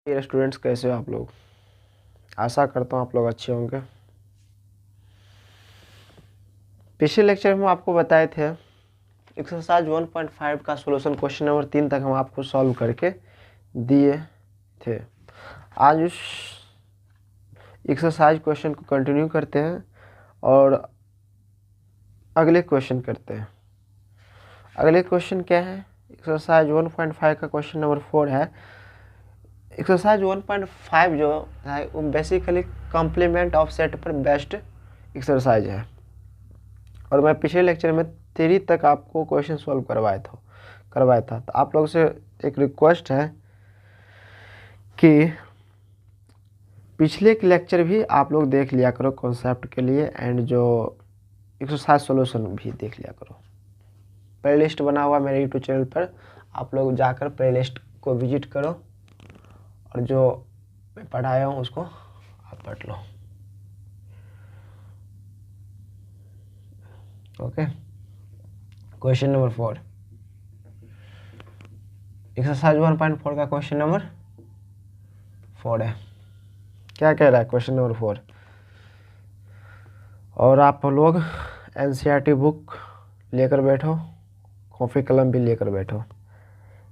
ये स्टूडेंट्स कैसे हो आप लोग। आशा करता हूँ आप लोग अच्छे होंगे। पिछले लेक्चर में हम आपको बताए थे एक्सरसाइज 1.5 का सॉल्यूशन क्वेश्चन नंबर 3 तक हम आपको सॉल्व करके दिए थे। आज उस एक्सरसाइज क्वेश्चन को कंटिन्यू करते हैं और अगले क्वेश्चन करते हैं। अगले क्वेश्चन क्या है? एक्सरसाइज 1.5 का क्वेश्चन नंबर 4 है। एक्सरसाइज 1.5 जो है वो बेसिकली कॉम्प्लीमेंट ऑफ सेट पर बेस्ड एक्सरसाइज है और मैं पिछले लेक्चर में 3 तक आपको क्वेश्चन सॉल्व करवाया था। तो आप लोगों से एक रिक्वेस्ट है कि पिछले के लेक्चर भी आप लोग देख लिया करो कॉन्सेप्ट के लिए, एंड जो एक्सरसाइज सॉल्यूशन भी देख लिया करो। प्ले लिस्ट बना हुआ मेरे यूट्यूब चैनल पर, आप लोग जाकर प्ले लिस्ट को विजिट करो और जो मैं पढ़ाया हूँ उसको आप पढ़ लो। ओके, क्वेश्चन नंबर 4 एक्सरसाइज 1.4 का क्वेश्चन नंबर 4 है। क्या कह रहा है क्वेश्चन नंबर 4? और आप लोग एनसीईआरटी बुक लेकर बैठो, कॉपी कलम भी लेकर बैठो।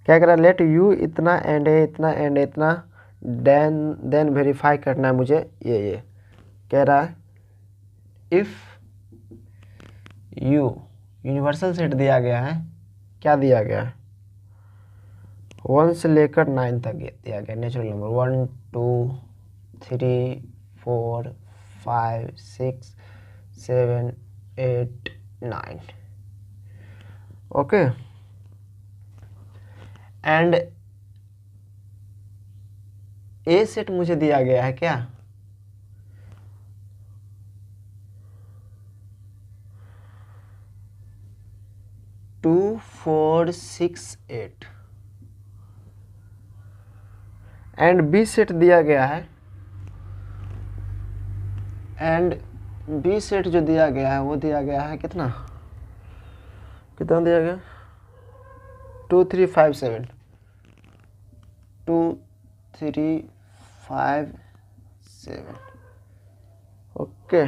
क्या कह रहा है? लेट यू इतना एंड इतना एंड इतना देन वेरीफाई करना है मुझे ये कह रहा है। इफ यू यूनिवर्सल सेट दिया गया है, क्या दिया गया है? 1 से लेकर 9 तक दिया गया natural number 1 2 3 4 5 6 7 8 9। Okay, and A set मुझे दिया गया है क्या? टू 4 6 8 एंड बी सेट दिया गया है, एंड बी सेट जो दिया गया है वो दिया गया है कितना दिया गया? 2 3 5 7 2 3 5 7। Okay,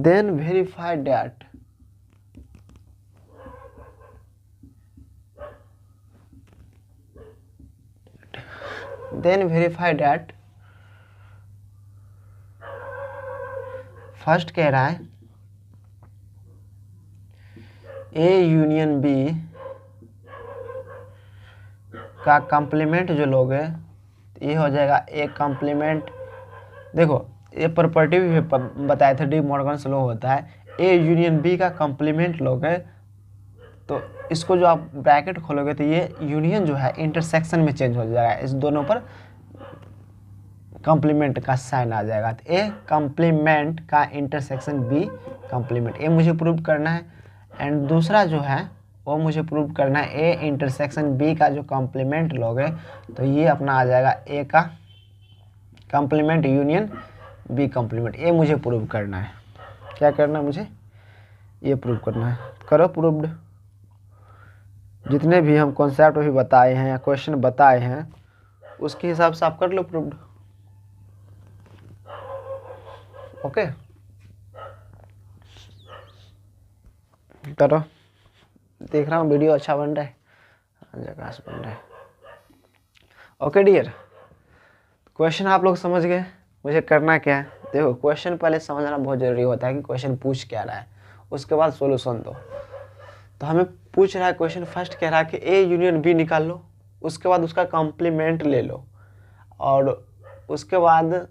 then verify that first कह रहा है ए यूनियन बी का कॉम्प्लीमेंट जो लोगे ये हो जाएगा ए कॉम्प्लीमेंट। देखो ये प्रॉपर्टी भी बताए थे, डी मॉर्गन्स लॉ होता है। ए यूनियन बी का कॉम्प्लीमेंट लोगे तो इसको जो आप ब्रैकेट खोलोगे तो ये यूनियन जो है इंटरसेक्शन में चेंज हो जाएगा, इस दोनों पर कॉम्प्लीमेंट का साइन आ जाएगा। तो ए कॉम्प्लीमेंट का इंटरसेक्शन बी कॉम्प्लीमेंट, ये मुझे प्रूव करना है। एंड दूसरा जो है वो मुझे प्रूव करना है ए इंटरसेक्शन बी का जो कॉम्प्लीमेंट लोगे तो ये अपना आ जाएगा ए का कॉम्प्लीमेंट यूनियन बी कॉम्प्लीमेंट। ये मुझे प्रूव करना है। क्या करना है मुझे? ये प्रूव करना है। करो प्रूव्ड। जितने भी हम कॉन्सेप्ट भी बताए हैं या क्वेश्चन बताए हैं उसके हिसाब से आप कर लो प्रूव्ड। ओके, करो। देख रहा हूँ वीडियो अच्छा बन रहा है, जगह से बन रहा है। ओके डियर, क्वेश्चन आप लोग समझ गए। मुझे करना क्या है? देखो क्वेश्चन पहले समझना बहुत जरूरी होता है कि क्वेश्चन पूछ क्या रहा है, उसके बाद सॉल्यूशन दो। तो हमें पूछ रहा है क्वेश्चन, फर्स्ट कह रहा है कि ए यूनियन बी निकाल लो, उसके बाद उसका कॉम्प्लीमेंट ले लो और उसके बाद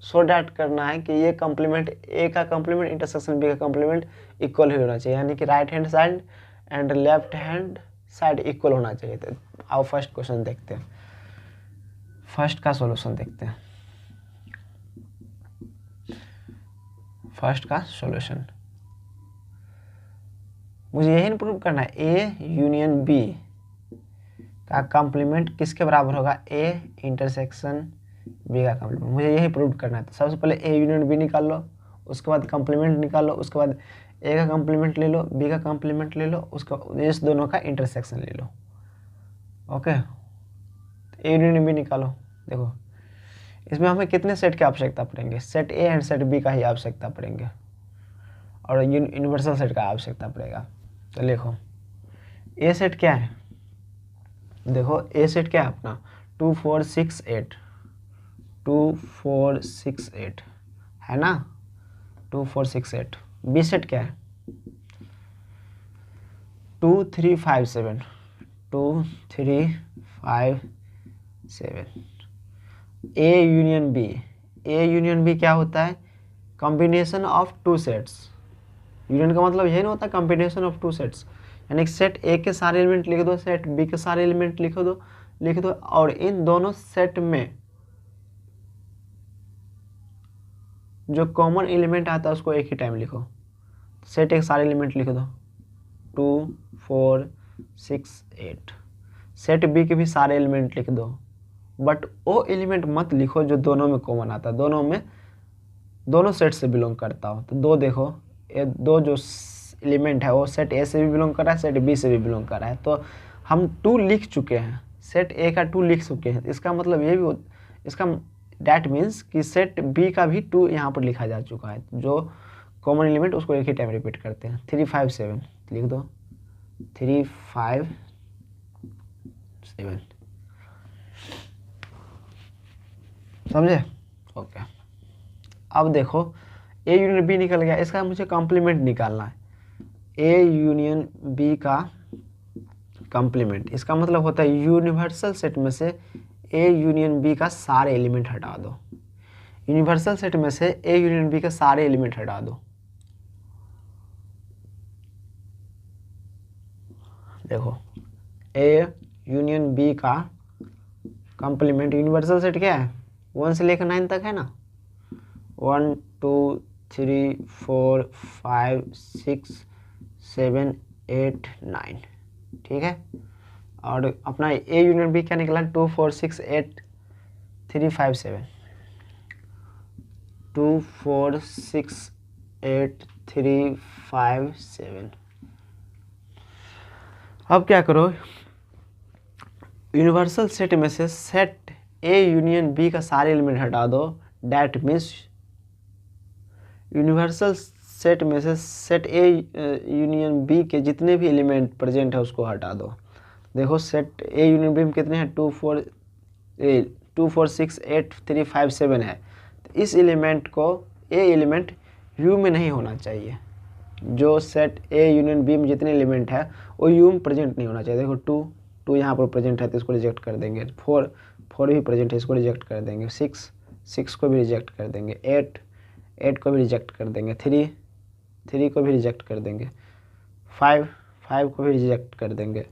सो डैट करना है कि ये कॉम्प्लीमेंट ए का कॉम्प्लीमेंट इंटरसेक्शन बी का कॉम्प्लीमेंट इक्वल ही होना चाहिए, यानी कि right hand side and left hand side equal होना चाहिए। तो आओ फर्स्ट क्वेश्चन देखते हैं, फर्स्ट का सॉल्यूशन देखते हैं। फर्स्ट का सॉल्यूशन मुझे यही प्रूव करना है ए यूनियन बी का कॉम्प्लीमेंट किसके बराबर होगा? ए इंटरसेक्शन बी का कॉम्प्लीमेंट। मुझे यही प्रूव करना है। तो सबसे पहले ए यूनियन बी निकाल लो, उसके बाद कॉम्प्लीमेंट निकालो, उसके बाद ए का कॉम्प्लीमेंट ले लो, बी का कॉम्प्लीमेंट ले लो, उसका इस दोनों का इंटरसेक्शन ले लो। ओके, ए यूनियन बी निकालो। देखो इसमें हमें कितने सेट की आवश्यकता पड़ेंगे, set A and set B का ही आवश्यकता पड़ेंगे और यूनिवर्सल सेट का आवश्यकता पड़ेगा। तो लिखो ए सेट क्या है, देखो ए सेट क्या है अपना 2 4 6 8, 2 4 6 8 है ना, 2 4 6 8। बी सेट क्या है 2 3 5 7, 2 3 5 7। A union B, A union B क्या होता है, combination of two sets. Union का मतलब यही ना होता है कॉम्बिनेशन ऑफ टू सेट्स, यानी सेट ए के सारे एलिमेंट लिख दो, सेट बी के सारे एलिमेंट लिख दो और इन दोनों सेट में जो कॉमन एलिमेंट आता है उसको एक ही टाइम लिखो। सेट एक सारे एलिमेंट लिख दो 2 4 6 8। सेट बी के भी सारे एलिमेंट लिख दो, बट वो एलिमेंट मत लिखो जो दोनों में कॉमन आता है, दोनों सेट से बिलोंग करता हो। तो दो देखो, ये दो जो एलिमेंट है वो सेट ए से भी बिलोंग कर रहा है, सेट बी से भी बिलोंग कर रहा है। तो हम 2 लिख चुके हैं, सेट ए का 2 लिख चुके हैं, इसका मतलब ये भी इसका डैट मीन्स कि सेट बी का भी 2 यहाँ पर लिखा जा चुका है। जो कॉमन एलिमेंट उसको एक ही टाइम रिपीट करते हैं। 3 5 7 लिख दो, 3 5 7, समझे? ओके। अब देखो ए यूनियन बी निकल गया, इसका मुझे कॉम्प्लीमेंट निकालना है। ए यूनियन बी का कॉम्प्लीमेंट, इसका मतलब होता है यूनिवर्सल सेट में से ए यूनियन बी का सारे एलिमेंट हटा दो। यूनिवर्सल सेट में से ए यूनियन बी के सारे एलिमेंट हटा दो। देखो ए यूनियन बी का कॉम्प्लीमेंट, यूनिवर्सल सेट क्या है 1 से लेकर 9 तक है ना, 1 2 3 4 5 6 7 8 9, ठीक है। और अपना ए यूनियन बी क्या निकला 2 4 6 8 3 5 7, 2 4 6 8 3 5 7। अब क्या करो, यूनिवर्सल सेट में से सेट ए यूनियन बी का सारे एलिमेंट हटा दो। डैट मीन्स यूनिवर्सल सेट में से सेट ए यूनियन बी के जितने भी एलिमेंट प्रेजेंट है उसको हटा दो। देखो सेट ए यूनियन बी में कितने हैं 2 4 6 8 3 5 7 है। तो इस एलिमेंट को ए एलिमेंट यू में नहीं होना चाहिए। जो सेट ए यूनियन बी में जितने एलिमेंट है वो यू में प्रेजेंट नहीं होना चाहिए। देखो 2 यहाँ पर प्रेजेंट है तो इसको रिजेक्ट कर देंगे, 4 भी प्रेजेंट है इसको रिजेक्ट कर देंगे, 6 को भी रिजेक्ट कर देंगे, 8 को भी रिजेक्ट कर देंगे, 3 को भी रिजेक्ट कर देंगे, 5 को भी रिजेक्ट कर देंगे,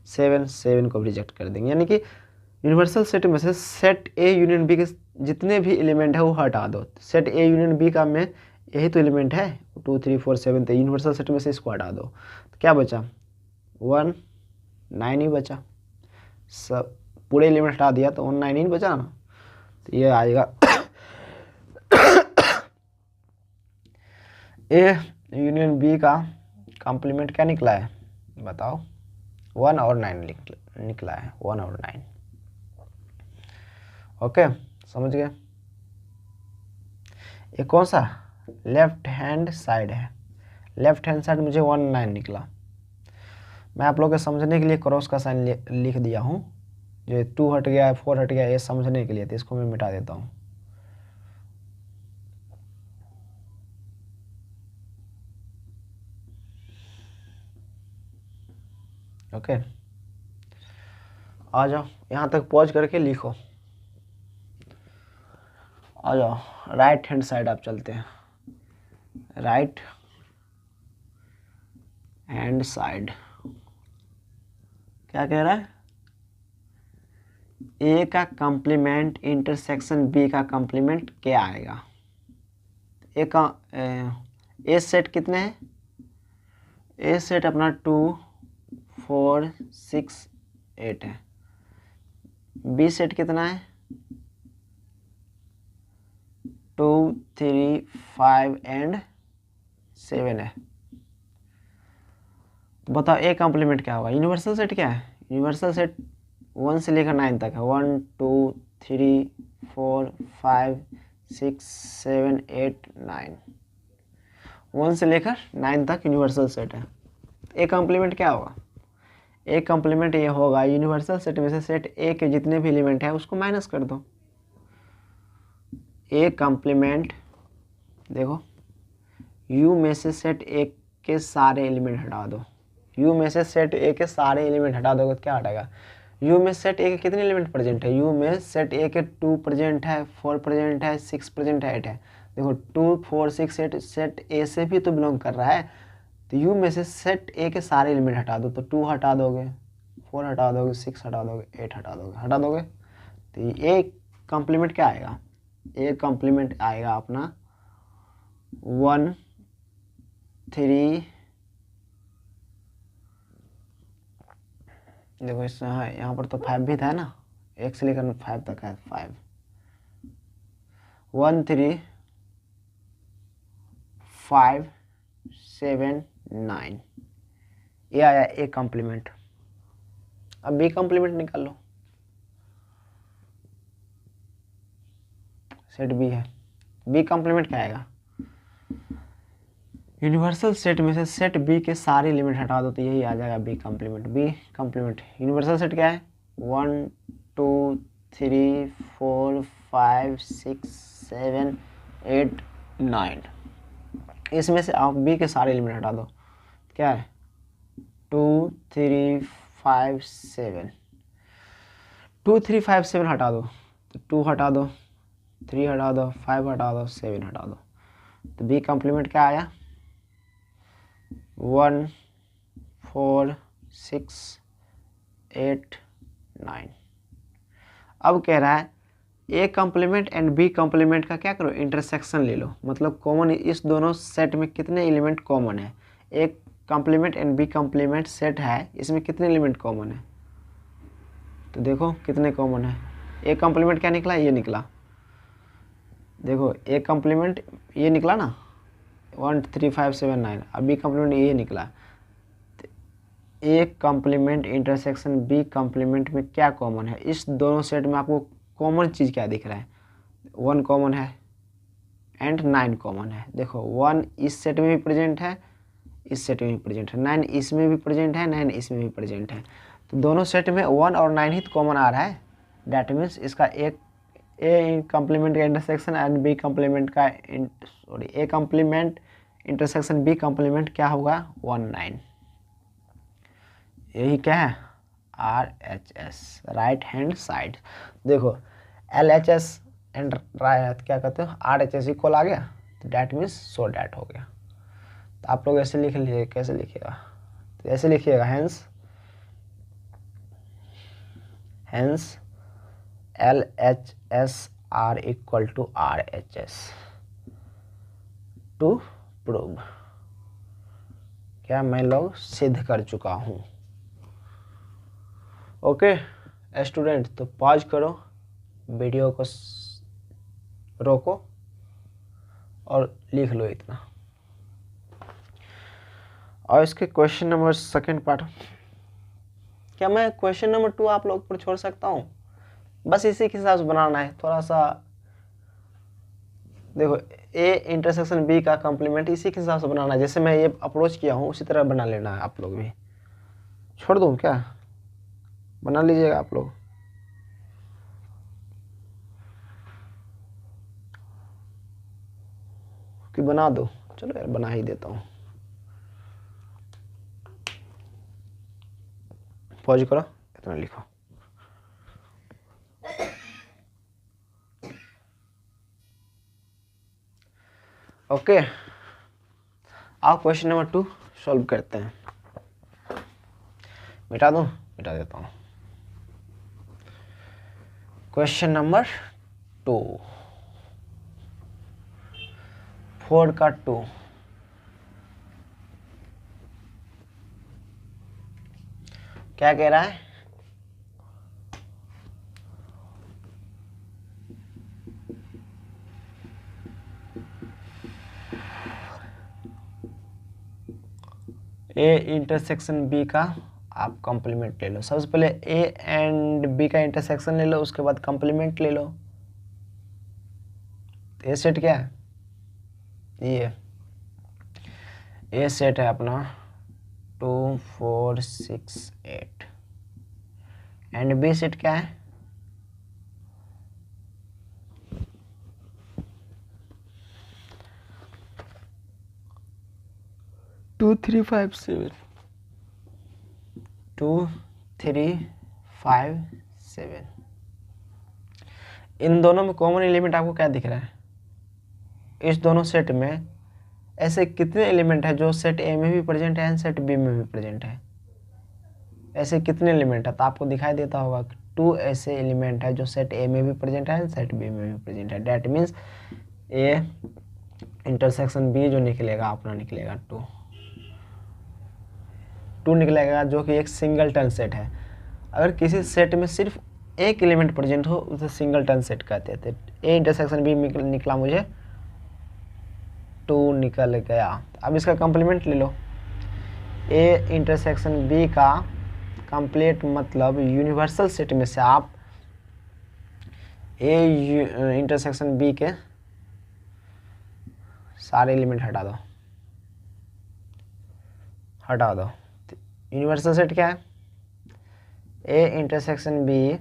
7 को भी रिजेक्ट कर देंगे। यानी कि यूनिवर्सल सेट में से सेट ए यूनियन बी के जितने भी एलिमेंट है वो हटा दो। सेट ए यूनियन बी का में यही तो एलिमेंट है 2 3 4 7, तो यूनिवर्सल सेट में से इसको हटा दो। तो क्या बचा 1 9 ही बचा। सब पूरे एलिमेंट हटा दिया तो 1 9 ही बचा ना। तो ये आएगा ए यूनियन बी का कॉम्प्लीमेंट क्या निकला है बताओ, 1 और 9 निकला है, 1 और 9। ओके समझ गए। ये कौन सा लेफ्ट हैंड साइड है, लेफ्ट हैंड साइड मुझे 1 9 निकला। मैं आप लोगों के समझने के लिए क्रॉस का साइन लिख दिया हूँ। जो 2 हट गया 4 हट गया ये समझने के लिए, तो इसको मैं मिटा देता हूँ। ओके आ जाओ, यहाँ तक पॉज करके लिखो। आ जाओ राइट हैंड साइड आप चलते हैं। राइट हैंड साइड क्या कह रहा है, ए का कॉम्प्लीमेंट इंटरसेक्शन बी का कॉम्प्लीमेंट क्या आएगा। ए का ए सेट कितने हैं, ए सेट अपना 2 4 6 8 है। बी सेट कितना है 2 3 5 एंड 7 है। तो बताओ ए कॉम्प्लीमेंट क्या होगा। यूनिवर्सल सेट क्या है, यूनिवर्सल सेट 1 से लेकर 9 तक है, 1 2 3 4 5 6 7 8 9, 1 से लेकर 9 तक यूनिवर्सल सेट है। ए कॉम्प्लीमेंट क्या होगा? ए कॉम्प्लीमेंट ये होगा, यूनिवर्सल सेट में से सेट ए के जितने भी एलिमेंट है उसको माइनस कर दो। ए कॉम्प्लीमेंट, देखो यू में से सेट ए के सारे एलिमेंट हटा दो, यू में से सेट ए के सारे एलिमेंट हटा दोगे तो क्या हटेगा? यू में सेट ए के कितने एलिमेंट प्रेजेंट है? यू में सेट ए के 2 प्रेजेंट है, 4 प्रेजेंट है, 6 प्रेजेंट है, 8 है। देखो 2 4 6 8 सेट ए से भी तो बिलोंग कर रहा है, तो यू में से सेट ए के सारे एलिमेंट हटा दो, तो 2 हटा दोगे, 4 हटा दोगे, 6 हटा दोगे, 8 हटा दोगे, तो ए कॉम्प्लीमेंट क्या आएगा? ए कॉम्प्लीमेंट आएगा अपना 1 3, देखो इस यहाँ पर तो 5 भी था ना, 1 से लेकर 5 तक है, 5 1 3 5 7 9, ये आया ए कॉम्प्लीमेंट। अब बी कॉम्प्लीमेंट निकाल लो, सेट बी है, बी कॉम्प्लीमेंट क्या आएगा? यूनिवर्सल सेट में से सेट बी के सारे एलिमेंट हटा दो तो यही आ जाएगा B complement. B complement universal set क्या है? 1 2 3 4 5 6 7 8 9, इसमें से आप बी के सारे एलिमेंट हटा दो, क्या है? 2 3 5 7, 2 3 5 7 हटा दो तो 2 हटा दो, 3 हटा दो, 5 हटा दो, 7 हटा दो, तो बी कॉम्प्लीमेंट क्या आया? 1 4 6 8 9। अब कह रहा है A complement and B complement का क्या करो? इंटरसेक्शन ले लो, मतलब कॉमन, इस दोनों सेट में कितने एलिमेंट कॉमन है? एक complement and B complement set है, इसमें कितने एलिमेंट कॉमन है? तो देखो कितने कॉमन है। ए कॉम्प्लीमेंट क्या निकला? ये निकला, देखो ए कॉम्प्लीमेंट ये निकला ना, 1 3 5 7 9, अब बी कॉम्प्लीमेंट ये निकला। A complement intersection B complement में क्या कॉमन है? इस दोनों सेट में आपको कॉमन चीज़ क्या दिख रहा है? 1 कॉमन है एंड 9 कॉमन है। देखो 1 इस सेट में भी प्रेजेंट है, इस सेट में भी प्रेजेंट है, 9 इसमें भी प्रेजेंट है, 9 इसमें भी प्रेजेंट है, तो दोनों सेट में 1 और 9 ही कॉमन आ रहा है। डैट मीन्स इसका एक ए कॉम्प्लीमेंट का इंटरसेक्शन एंड बी कॉम्प्लीमेंट का A complement intersection B complement क्या होगा? 1 9। यही क्या है? RHS, right hand side. देखो LHS एंड क्या कहते हो, RHS इक्वल आ गया, तो डैट मीन्स सो डैट हो गया। तो आप लोग ऐसे लिख लीजिए, कैसे लिखिएगा? तो ऐसे लिखिएगा, hence LHS R equal to RHS to prove. क्या मैं लोग सिद्ध कर चुका हूँ। ओके स्टूडेंट, तो पॉज करो, वीडियो को रोको और लिख लो इतना। और इसके क्वेश्चन नंबर सेकंड पार्ट, क्या मैं क्वेश्चन नंबर 2 आप लोग पर छोड़ सकता हूँ? बस इसी के हिसाब से बनाना है, थोड़ा सा देखो ए इंटरसेक्शन बी का कॉम्प्लीमेंट इसी के हिसाब से बनाना है, जैसे मैं ये अप्रोच किया हूँ उसी तरह बना लेना है आप लोग भी। छोड़ दूँ क्या? बना लीजिएगा आप लोग। कि बना दो? चलो यार बना ही देता हूँ। पॉज करो, इतना लिखो। ओके आओ क्वेश्चन नंबर 2 सॉल्व करते हैं। मिटा दूं? मिटा देता हूँ। क्वेश्चन नंबर 2, 4 का 2, क्या कह रहा है? ए इंटरसेक्शन बी का आप कॉम्प्लीमेंट ले लो। सबसे पहले ए एंड बी का इंटरसेक्शन ले लो, उसके बाद कॉम्प्लीमेंट ले लो। ए सेट क्या है? ये ए सेट है अपना 2 4 6 8 एंड बी सेट क्या है? 2 3 5 7 2 3 5 7। इन दोनों में कॉमन एलिमेंट आपको क्या दिख रहा है? इस दोनों सेट में ऐसे कितने एलिमेंट हैं जो सेट ए में भी प्रेजेंट है एंड सेट बी में भी प्रेजेंट है? ऐसे कितने एलिमेंट है? तो आपको दिखाई देता होगा कि 2 ऐसे एलिमेंट है जो सेट ए में भी प्रेजेंट है एंड सेट बी में भी प्रेजेंट है। That means A intersection B जो निकलेगा अपना निकलेगा 2 निकलेगा, जो कि एक सिंगल सेट है। अगर किसी सेट में सिर्फ एक एलिमेंट प्रेजेंट हो उसे सिंगल सेट कहते थे। ए इंटरसेक्शन बी निकला मुझे 2 निकल गया। अब इसका कॉम्प्लीमेंट ले लो। ए इंटरसेक्शन बी का कंप्लीट मतलब यूनिवर्सल सेट में से आप ए इंटरसेक्शन बी के सारे एलिमेंट हटा दो। यूनिवर्सल सेट क्या है? A intersection B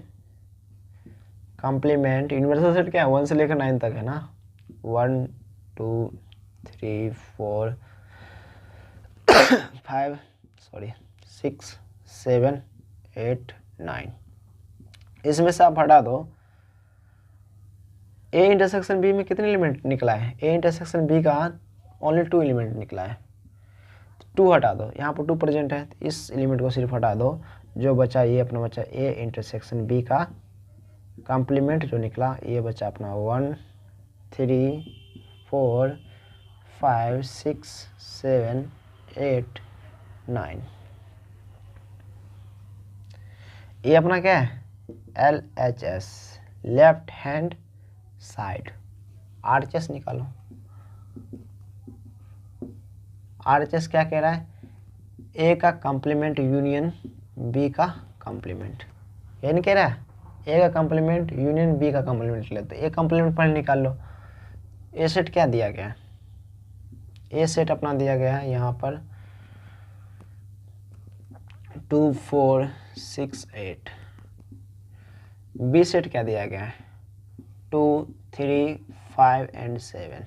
complement. Universal set क्या है? 1 से लेकर 9 तक है ना। 1 2 3 4 5 6 7 8 9। इसमें से आप हटा दो। ए इंटरसेक्शन बी में कितने एलिमेंट निकला है? ए इंटरसेक्शन बी का ओनली 2 एलिमेंट निकला है। 2 हटा दो, यहाँ पर 2 प्रेजेंट है, तो इस एलिमेंट को सिर्फ हटा दो। जो बचा ये अपना बचा ए इंटरसेक्शन बी का कॉम्प्लीमेंट जो निकला, ये बचा अपना 1 3 4 5 6 7 8 9। ये अपना क्या है? LHS left hand side. RHS निकालो। RHS क्या कह रहा है? ए का कॉम्प्लीमेंट यूनियन बी का कॉम्प्लीमेंट। ये नहीं कह रहा है ए का कॉम्प्लीमेंट यूनियन बी का कॉम्प्लीमेंट लेते। ए कॉम्प्लीमेंट पहले निकाल लो। ए सेट क्या दिया गया है? ए सेट अपना दिया गया है यहाँ पर 2 4 6 8। बी सेट क्या दिया गया है? 2 3 5 एंड 7।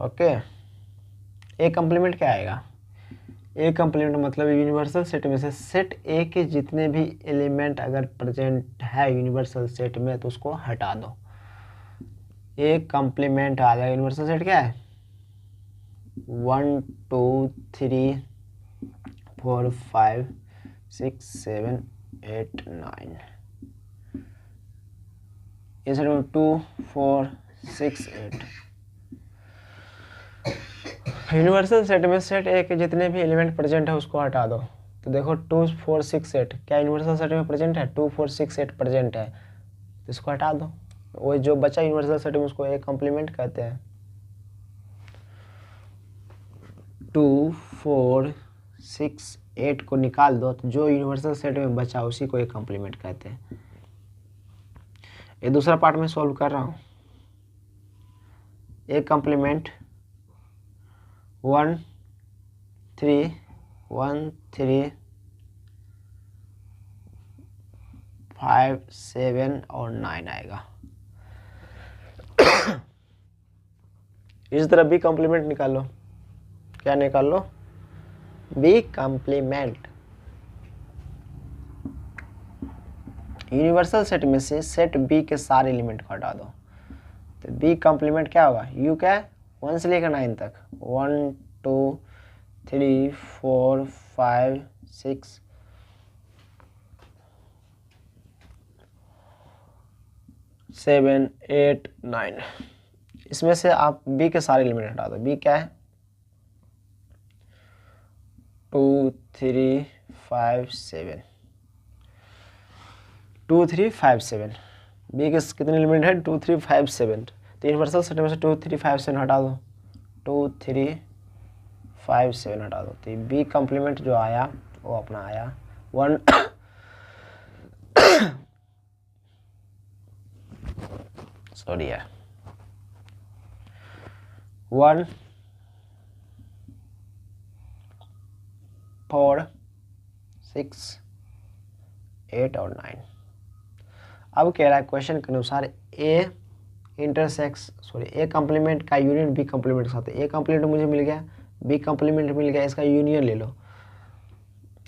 ओके। ए कॉम्प्लीमेंट क्या आएगा? ए कॉम्प्लीमेंट मतलब यूनिवर्सल सेट में से सेट ए के जितने भी एलिमेंट अगर प्रेजेंट है यूनिवर्सल सेट में तो उसको हटा दो। ए कॉम्प्लीमेंट आ जाएगा। यूनिवर्सल सेट क्या है? 1 2 3 4 5 6 7 8 9। ये सेट में 2 4 6 8। यूनिवर्सल सेट में सेट ए के जितने भी एलिमेंट प्रेजेंट है उसको हटा दो। तो देखो 2 4 6 8 क्या यूनिवर्सल सेट में प्रेजेंट है? 2 4 6 8 प्रेजेंट है, तो इसको हटा दो। वो जो बचा यूनिवर्सल सेट में उसको ए कॉम्प्लीमेंट कहते हैं। 2 4 6 8 को निकाल दो, तो जो यूनिवर्सल सेट में बचा उसी को ए कॉम्प्लीमेंट कहते हैं। ये दूसरा पार्ट में सॉल्व कर रहा हूँ। ए कॉम्प्लीमेंट 1 3 5 7 और 9 आएगा। इस तरह बी कॉम्प्लीमेंट निकालो। क्या निकाल लो? B complement. यूनिवर्सल सेट में से सेट बी के सारे एलिमेंट को हटा दो, तो बी कॉम्प्लीमेंट क्या होगा? यू क्या है? 1 से लेकर 9 तक। 1 2 3 4 5 6 7 8 9। इसमें से आप बी के सारे एलिमेंट हटा दो। बी क्या है? 2 3 5 7 2 3 5 7। बी के कितने एलिमेंट है? 2 3 5 7। तो यूनिवर्सल सेट में से 2 3 5 7 हटा दो। 2 3 5 7 हटा दो, तो बी कॉम्प्लीमेंट जो आया वो अपना आया 1 सॉरी यार 1 4 6 8 और 9। अब कह रहा है क्वेश्चन के अनुसार ए कम्प्लीमेंट का यूनियन बी कम्प्लीमेंट के साथ। ए कम्प्लीमेंट मुझे मिल गया, बी कम्प्लीमेंट मिल गया, इसका यूनियन ले लो।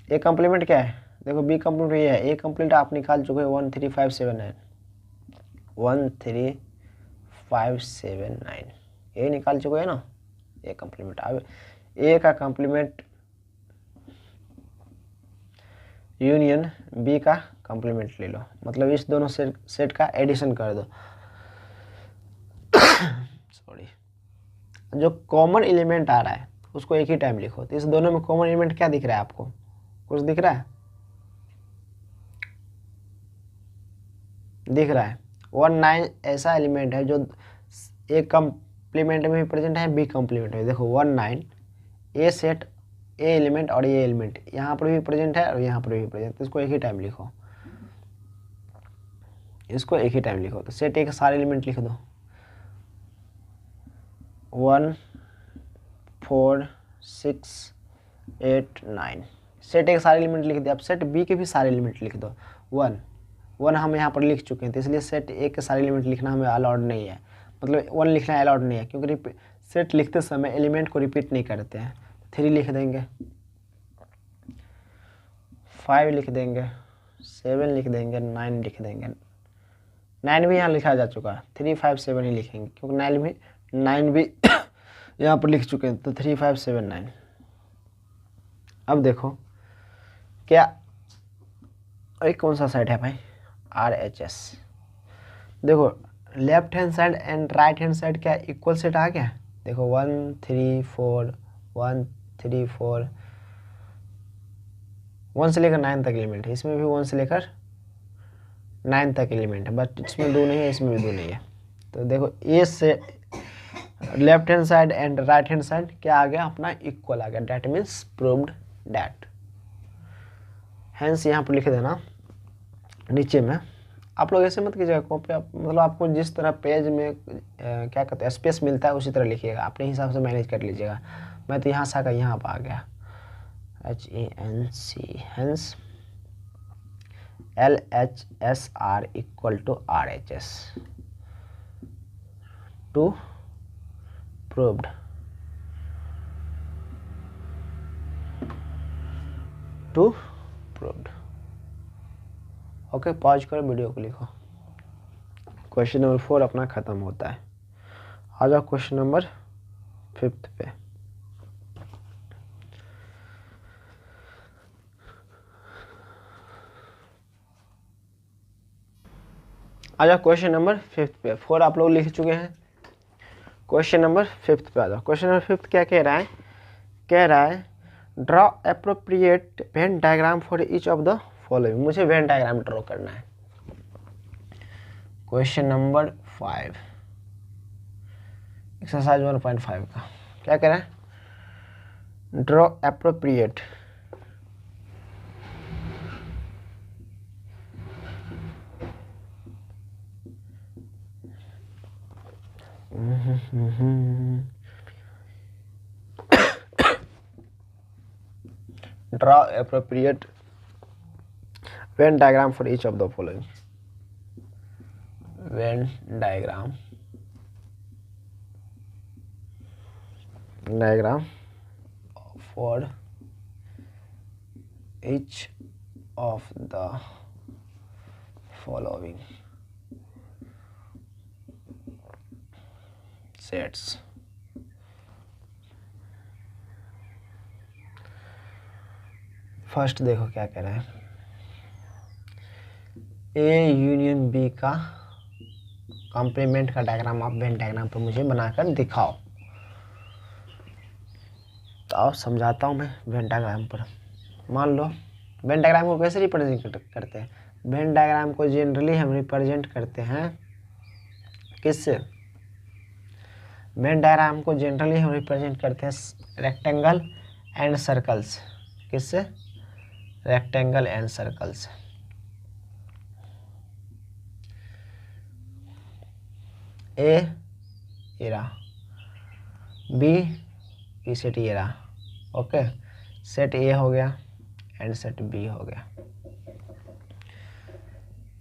ए कम्प्लीमेंट क्या है, देखो बी कम्प्लीमेंट ये है। ए कम्प्लीमेंट आप निकाल चुके हैं 13579 13579 ये निकाल चुके हैं ना ए कम्प्लीमेंट। अब ए का कम्प्लीमेंट यूनियन बी का कम्प्लीमेंट ले लो, मतलब इस दोनों सेट का एडिशन कर दो। सॉरी, जो कॉमन एलिमेंट आ रहा है उसको एक ही टाइम लिखो। तो इस दोनों में कॉमन एलिमेंट क्या दिख रहा है आपको, कुछ दिख रहा है? दिख रहा है 19 ऐसा एलिमेंट है जो ए कम्प्लीमेंट में भी प्रेजेंट है, बी कम्प्लीमेंट में। देखो 19 ए सेट ए एलिमेंट और ये एलिमेंट यहाँ पर भी प्रेजेंट है और यहाँ पर भी प्रेजेंट, तो इसको एक ही टाइम लिखो, इसको एक ही टाइम लिखो। तो सेट ए के सारे एलिमेंट लिख दो 1 4 6 8 9। सेट ए के सारे एलिमेंट लिख दिया। अब सेट बी के भी सारे एलिमेंट लिख दो। 1 हम यहाँ पर लिख चुके हैं, तो इसलिए सेट ए के सारे एलिमेंट लिखना हमें अलाउड नहीं है, मतलब 1 लिखना अलाउड नहीं है, क्योंकि सेट लिखते समय एलिमेंट को रिपीट नहीं करते हैं। 3 लिख देंगे, 5 लिख देंगे, 7 लिख देंगे, 9 लिख देंगे। 9 भी यहाँ लिखा जा चुका है, 3 5 7 ही लिखेंगे, क्योंकि 9 भी यहाँ पर लिख चुके हैं, तो 3 5 7 9। अब देखो क्या एक कौन सा साइड है भाई, RHS। देखो left hand side and right hand side क्या इक्वल सेट आ गया। देखो 1 3 4 1 3 4 1 से लेकर 9 तक एलिमेंट है, इसमें भी 1 से लेकर 9 तक एलिमेंट है, बट इसमें 2 नहीं है, इसमें भी 2 नहीं है। तो देखो ए से left hand side and right hand side क्या आ गया, अपना इक्वल आ गया। That means proved that. Hence यहाँ पर लिख देना नीचे में। आप लोग ऐसे मत कीजिएगा कॉपी, मतलब आपको जिस तरह पेज में क्या कहते हैं स्पेस मिलता है उसी तरह लिखिएगा, अपने हिसाब से मैनेज कर लीजिएगा। मैं तो यहाँ से आकर यहाँ पर आ गया HANC hence LHSR equal to RHS to proved okay. Pause करो, वीडियो को लिखो। क्वेश्चन नंबर 4 अपना खत्म होता है। आ जाओ क्वेश्चन नंबर 5 पे। आ जाओ क्वेश्चन नंबर 5 पे। 4 आप लोग लिख चुके हैं, क्वेश्चन नंबर 5 पे आ जाओ। क्वेश्चन नंबर 5 क्या कह रहा है, कह रहा है draw appropriate Venn diagram for each of the following. मुझे वेन डायग्राम ड्रॉ करना है। क्वेश्चन नंबर 5 एक्सरसाइज 1.5 का क्या कह रहा है, draw appropriate draw appropriate Venn diagram for each of the following. Venn diagram for each of the following sets. First देखो क्या कह रहा है, ए यूनियन बी का कॉम्प्लीमेंट का डायग्राम आप वेन डायग्राम पर मुझे बनाकर दिखाओ। तो आप समझाता हूँ मैं वेन डायग्राम पर। मान लो वेन डायग्राम को कैसे रिप्रेजेंट करते हैं, वेन डायग्राम को जनरली हम रिप्रेजेंट करते हैं किससे, वेन डायग्राम को जनरली हम रिप्रेजेंट करते हैं रेक्टेंगल एंड सर्कल्स। किससे, रेक्टेंगल एंड सर्कल्स। ए रहा, बी सेट ये रहा, ओके, सेट ए हो गया एंड सेट बी हो गया।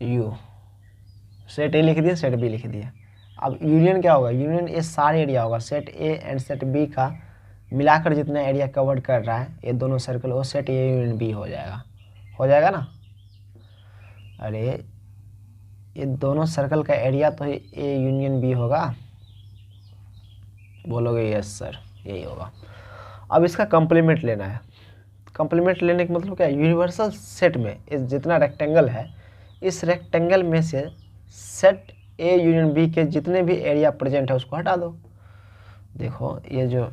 यू सेट ए लिख दिया, सेट बी लिख दिया। अब यूनियन क्या होगा, यूनियन ये सारे एरिया होगा, set A and set B का मिलाकर जितना एरिया कवर कर रहा है ये दोनों सर्कल, वो सेट ए यूनियन बी हो जाएगा ना। अरे ये दोनों सर्कल का एरिया तो ए यूनियन बी होगा, बोलोगे यस सर यही होगा। अब इसका कॉम्प्लीमेंट लेना है। कॉम्प्लीमेंट लेने का मतलब क्या है, यूनिवर्सल सेट में इस जितना रेक्टेंगल है, इस रेक्टेंगल में से सेट ए यूनियन बी के जितने भी एरिया प्रेजेंट है उसको हटा दो। देखो ये जो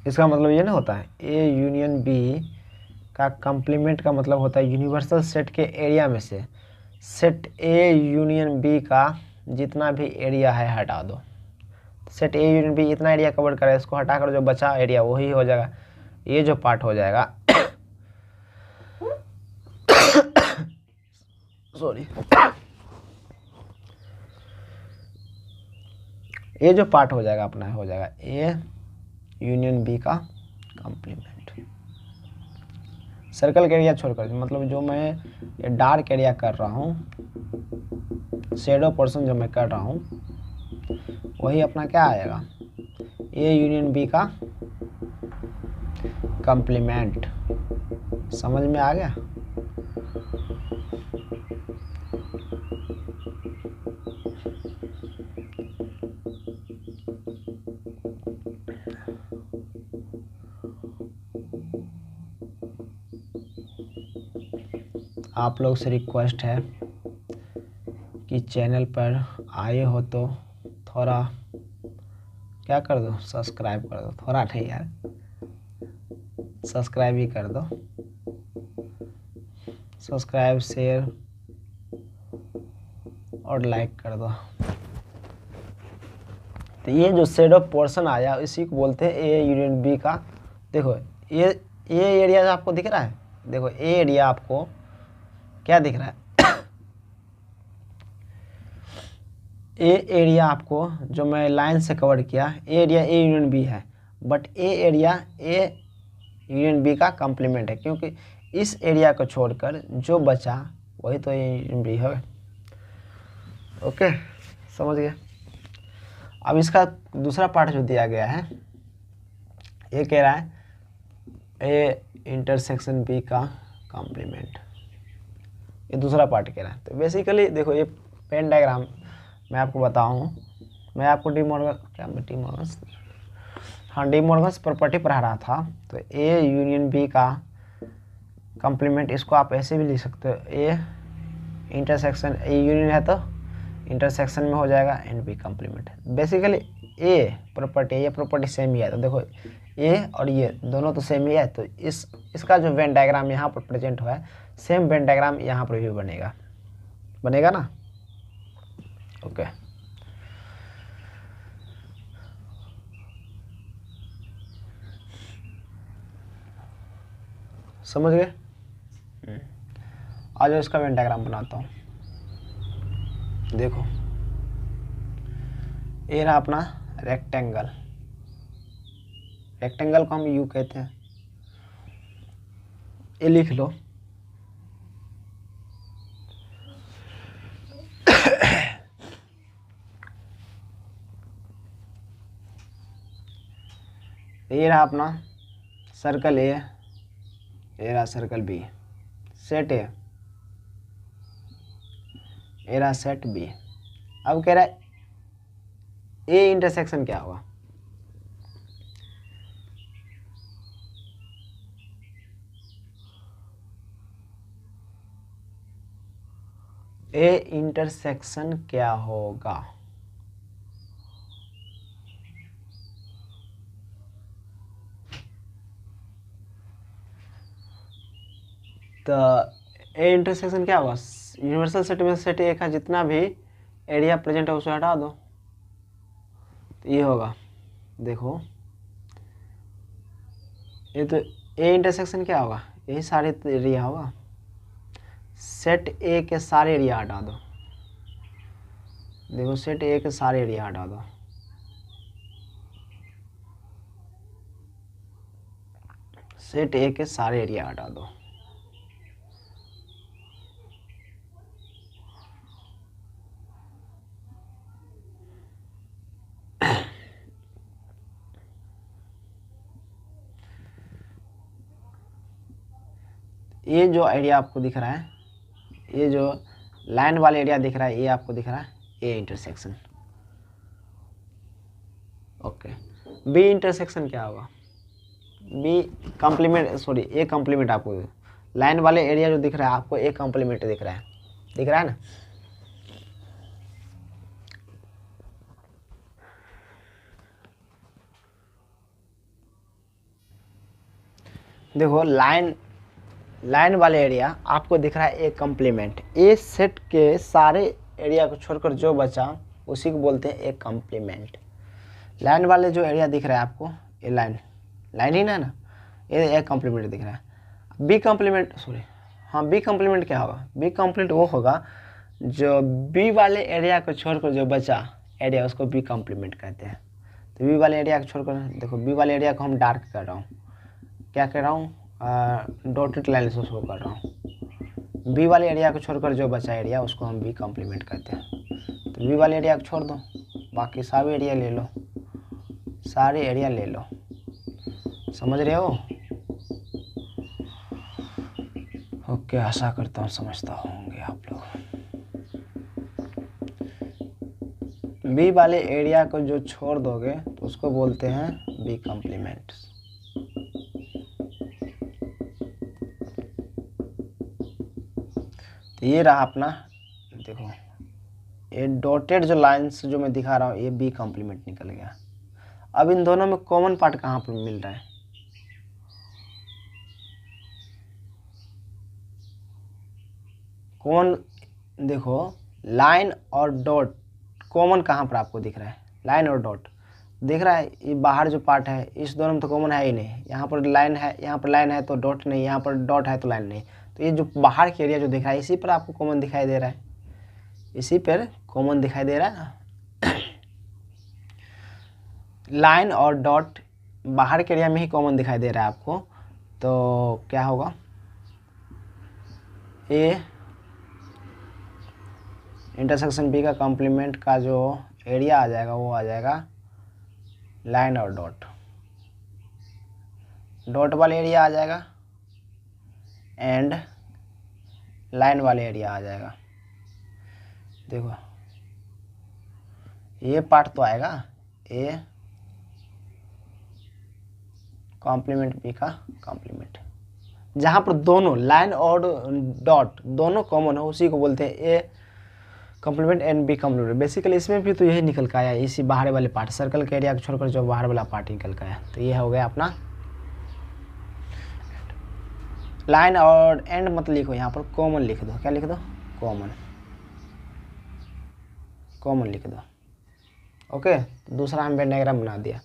इसका मतलब ये ना होता है, ए यूनियन बी का कॉम्प्लीमेंट का मतलब होता है यूनिवर्सल सेट के एरिया में से सेट ए यूनियन बी का जितना भी एरिया है हटा दो। सेट ए यूनियन बी इतना एरिया कवर करे, इसको हटाकर जो बचा एरिया वही हो जाएगा, ये जो पार्ट हो जाएगा सॉरी ये जो पार्ट हो जाएगा अपना हो जाएगा ए यूनियन बी का कॉम्प्लीमेंट। सर्कल के एरिया छोड़कर, मतलब जो मैं ये डार्क एरिया कर रहा हूँ, शेडो पोर्शन जो मैं कर रहा हूँ वही अपना क्या आएगा, ए यूनियन बी का कॉम्प्लीमेंट। समझ में आ गया। आप लोग से रिक्वेस्ट है कि चैनल पर आए हो तो थोड़ा क्या कर दो, सब्सक्राइब कर दो, थोड़ा नहीं यार सब्सक्राइब ही कर दो, सब्सक्राइब शेयर और लाइक कर दो। तो ये जो शेडो पोर्शन आया इसी को बोलते हैं ए यूनियन बी का। देखो ये एरिया आपको दिख रहा है, देखो ए एरिया आपको क्या दिख रहा है, ए एरिया आपको जो मैं लाइन से कवर किया, A area A union B है, but A area A union B का कॉम्प्लीमेंट है, क्योंकि इस एरिया को छोड़कर जो बचा वही तो ए यूनियन बी है। ओके समझ गए। अब इसका दूसरा पार्ट जो दिया गया है ये कह रहा है ए इंटरसेक्शन बी का कॉम्प्लीमेंट, ये दूसरा पार्ट कह रहा है। तो बेसिकली देखो ये पेन डायग्राम मैं आपको बताऊं, मैं आपको डी मॉर्गन्स प्रॉपर्टी पढ़ा रहा था। तो ए यूनियन बी का कॉम्प्लीमेंट, इसको आप ऐसे भी लिख सकते हो, ए इंटरसेक्शन, ए यूनियन है तो इंटरसेक्शन में हो जाएगा and B complement. Basically a property, ये प्रॉपर्टी सेम ही है। तो देखो ए और ये दोनों तो सेम ही है, तो इसका जो वेन डायग्राम यहाँ पर प्रेजेंट हुआ है सेम वेन डायग्राम यहाँ पर भी बनेगा ना। ओके समझ गए। आज इसका वेन डायग्राम बनाता हूँ। देखो ये रहा अपना रेक्टेंगल, रेक्टेंगल को हम यू कहते हैं, ये लिख लो। ये रहा अपना सर्कल ए, ये रहा सर्कल बी, सेट ए, ये रहा सेट बी। अब कह रहा है ए इंटरसेक्शन क्या होगा, ए इंटरसेक्शन क्या होगा। तो ए इंटरसेक्शन क्या होगा, यूनिवर्सल सेट में सेट ए का जितना भी एरिया प्रेजेंट है उसे हटा दो, तो ये होगा। देखो ये तो ए इंटरसेक्शन क्या होगा, यही सारे एरिया होगा। सेट ए के सारे एरिया हटा दो, देखो सेट ए के सारे एरिया हटा दो, सेट ए के सारे एरिया हटा दो। ये जो एरिया आपको दिख रहा है, ये जो लाइन वाला एरिया दिख रहा है, ये आपको दिख रहा है A intersection. Okay, B intersection क्या होगा? B complement, sorry A complement. आपको लाइन वाले एरिया जो दिख रहा है आपको ए कॉम्प्लीमेंट दिख रहा है ना। देखो लाइन वाले एरिया आपको दिख रहा है ए कॉम्प्लीमेंट। ए सेट के सारे एरिया को छोड़कर जो बचा उसी को बोलते हैं ए कॉम्प्लीमेंट। लाइन वाले जो एरिया दिख रहा है आपको, ये लाइन ही ना, ये ए कॉम्प्लीमेंट दिख रहा है। बी कॉम्प्लीमेंट, सॉरी हाँ, बी कॉम्प्लीमेंट क्या होगा? बी कॉम्प्लीमेंट वो होगा जो बी वाले एरिया को छोड़कर जो बचा एरिया, उसको बी कॉम्प्लीमेंट कहते हैं। तो बी वाले एरिया को छोड़कर, देखो बी वाले एरिया को हम डार्क कर रहा हूँ, क्या कर रहा हूँ, डॉटेड लाइन से शो कर रहा हूँ। बी वाले एरिया को छोड़कर जो बचा एरिया उसको हम बी कॉम्प्लीमेंट कहते हैं। तो बी वाले एरिया को छोड़ दो, बाकी सारे एरिया ले लो, सारे एरिया ले लो। समझ रहे हो? ओके, आशा करता हूँ समझता होंगे आप लोग। बी वाले एरिया को जो छोड़ दोगे तो उसको बोलते हैं बी कॉम्प्लीमेंट। तो ये रहा अपना, देखो ये डॉटेड जो लाइंस जो मैं दिखा रहा हूँ ये बी कॉम्प्लीमेंट निकल गया। अब इन दोनों में कॉमन पार्ट कहाँ पर मिल रहा है? कौन, देखो लाइन और डॉट कॉमन कहाँ पर आपको दिख रहा है? लाइन और डॉट दिख रहा है, ये बाहर जो पार्ट है इस दोनों में तो कॉमन है ही नहीं। यहाँ पर लाइन है, यहाँ पर लाइन है तो डॉट नहीं, यहाँ पर डॉट है तो लाइन नहीं। तो ये जो बाहर के एरिया जो दिख रहा है इसी पर आपको कॉमन दिखाई दे रहा है, इसी पर कॉमन दिखाई दे रहा है ना। लाइन और डॉट बाहर के एरिया में ही कॉमन दिखाई दे रहा है आपको, तो क्या होगा? ए इंटरसेक्शन बी का कॉम्प्लीमेंट का जो एरिया आ जाएगा वो आ जाएगा लाइन और डॉट वाले एरिया आ जाएगा एंड लाइन वाले एरिया आ जाएगा। देखो ये पार्ट तो आएगा ए कॉम्प्लीमेंट बी का कॉम्प्लीमेंट, जहाँ पर दोनों लाइन और डॉट दोनों कॉमन हो उसी को बोलते हैं A complement and B complement. Basically इसमें भी तो यही निकल का आया, इसी बाहर वाले पार्ट, सर्कल के एरिया को छोड़कर जो बाहर वाला पार्ट निकल का आया। तो ये हो गया अपना लाइन और एंड मत लिखो, यहाँ पर कॉमन लिख दो। क्या लिख दो? कॉमन लिख दो। ओके, तो दूसरा हम वेन डायग्राम बना दिया।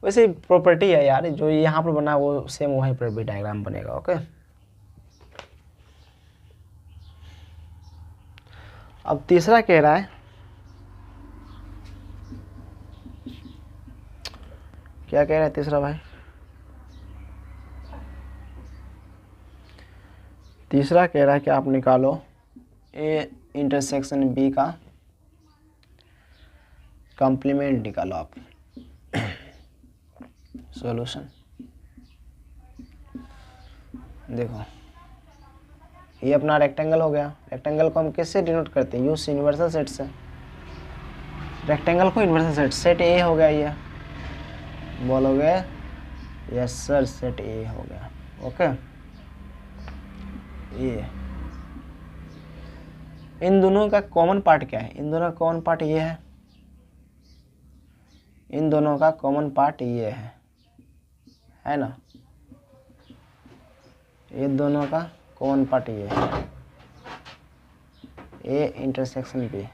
वैसे ही प्रॉपर्टी है यार, जो यहाँ पर बना वो सेम वहीं पर भी डायग्राम बनेगा। ओके, अब तीसरा कह रहा है, क्या कह रहा है तीसरा भाई? तीसरा कह रहा है कि आप निकालो ए इंटरसेक्शन बी का कॉम्प्लीमेंट निकालो आप। सॉल्यूशन देखो, ये अपना रेक्टेंगल हो गया। रेक्टेंगल को हम किससे डिनोट करते हैं? यूज यूनिवर्सल सेट से। रेक्टेंगल को यूनिवर्सल सेट, सेट ए हो गया, ये बोलोगे यस सर सेट ए हो गया। ओके, ये इन दोनों का कॉमन पार्ट क्या है? इन दोनों का कॉमन पार्ट ये है, इन दोनों का कॉमन पार्ट ये है ना। ये दोनों का कॉमन पार्ट ये है ए इंटरसेक्शन बी।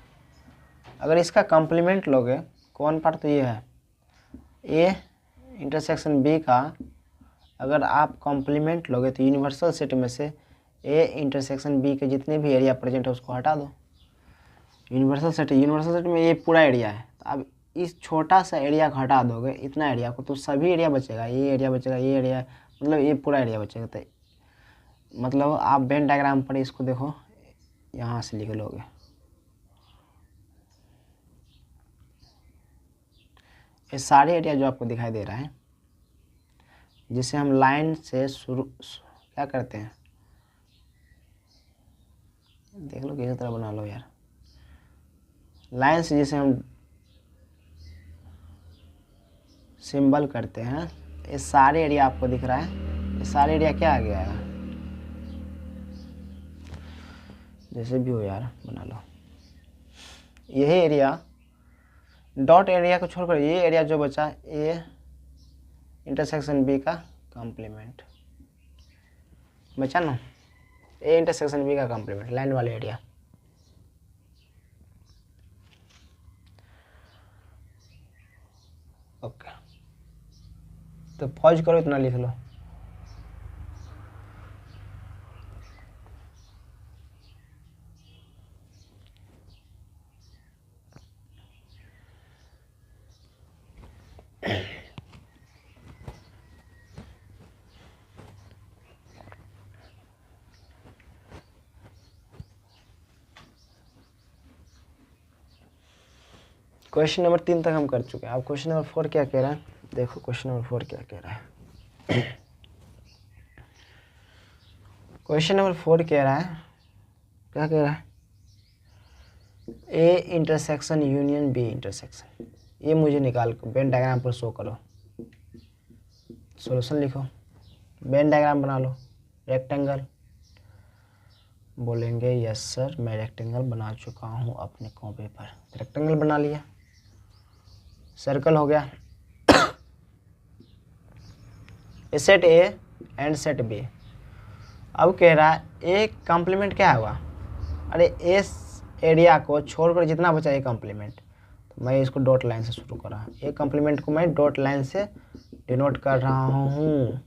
अगर इसका कॉम्प्लीमेंट लोगे, कॉमन पार्ट तो ये है ए इंटरसेक्शन बी का अगर आप कॉम्प्लीमेंट लोगे तो यूनिवर्सल सेट में से ए इंटरसेक्शन बी के जितने भी एरिया प्रेजेंट है उसको हटा दो। यूनिवर्सल सेट में ये पूरा एरिया है, तो अब इस छोटा सा एरिया को हटा दोगे, इतना एरिया को, तो सभी एरिया बचेगा, ये एरिया बचेगा, ये एरिया, मतलब ये पूरा एरिया बचेगा। तो मतलब आप वेन डायग्राम पर इसको देखो, यहाँ से लिख लोगे, ये सारे एरिया जो आपको दिखाई दे रहा है, जिसे हम लाइन से शुरू क्या करते हैं, देख लो किसी तरह बना लो यार, लाइन से जिसे हम सिंबल करते हैं, ये सारे एरिया आपको दिख रहा है, ये सारे एरिया क्या आ गया है, जैसे भी हो यार बना लो। यही एरिया, डॉट एरिया को छोड़कर ये एरिया जो बचा, ये इंटरसेक्शन बी का कॉम्प्लीमेंट बचा ना, ए इंटरसेक्शन बी का कॉम्प्लीमेंट, लाइन वाले एरिया। ओके, तो पॉज करो, इतना लिख लो। क्वेश्चन नंबर 3 तक हम कर चुके हैं। अब क्वेश्चन नंबर 4 क्या कह रहा है, देखो क्वेश्चन नंबर 4 क्या कह रहा है। क्वेश्चन नंबर 4 कह रहा है, क्या कह रहा है, A intersection union B intersection, ये मुझे निकाल कर वेन डायग्राम पर शो करो। सॉल्यूशन लिखो, वेन डायग्राम बना लो, रेक्टेंगल। बोलेंगे यस सर मैं रेक्टेंगल बना चुका हूँ अपने कॉपी पर। रेक्टेंगल बना लिया, सर्कल हो गया, set A and set B. अब कह रहा है ए कॉम्प्लीमेंट क्या हुआ, अरे इस एरिया को छोड़कर जितना बचा ए कॉम्प्लीमेंट, तो मैं इसको डॉट लाइन से शुरू कर रहा हूँ, ए कॉम्प्लीमेंट को मैं डॉट लाइन से डिनोट कर रहा हूँ।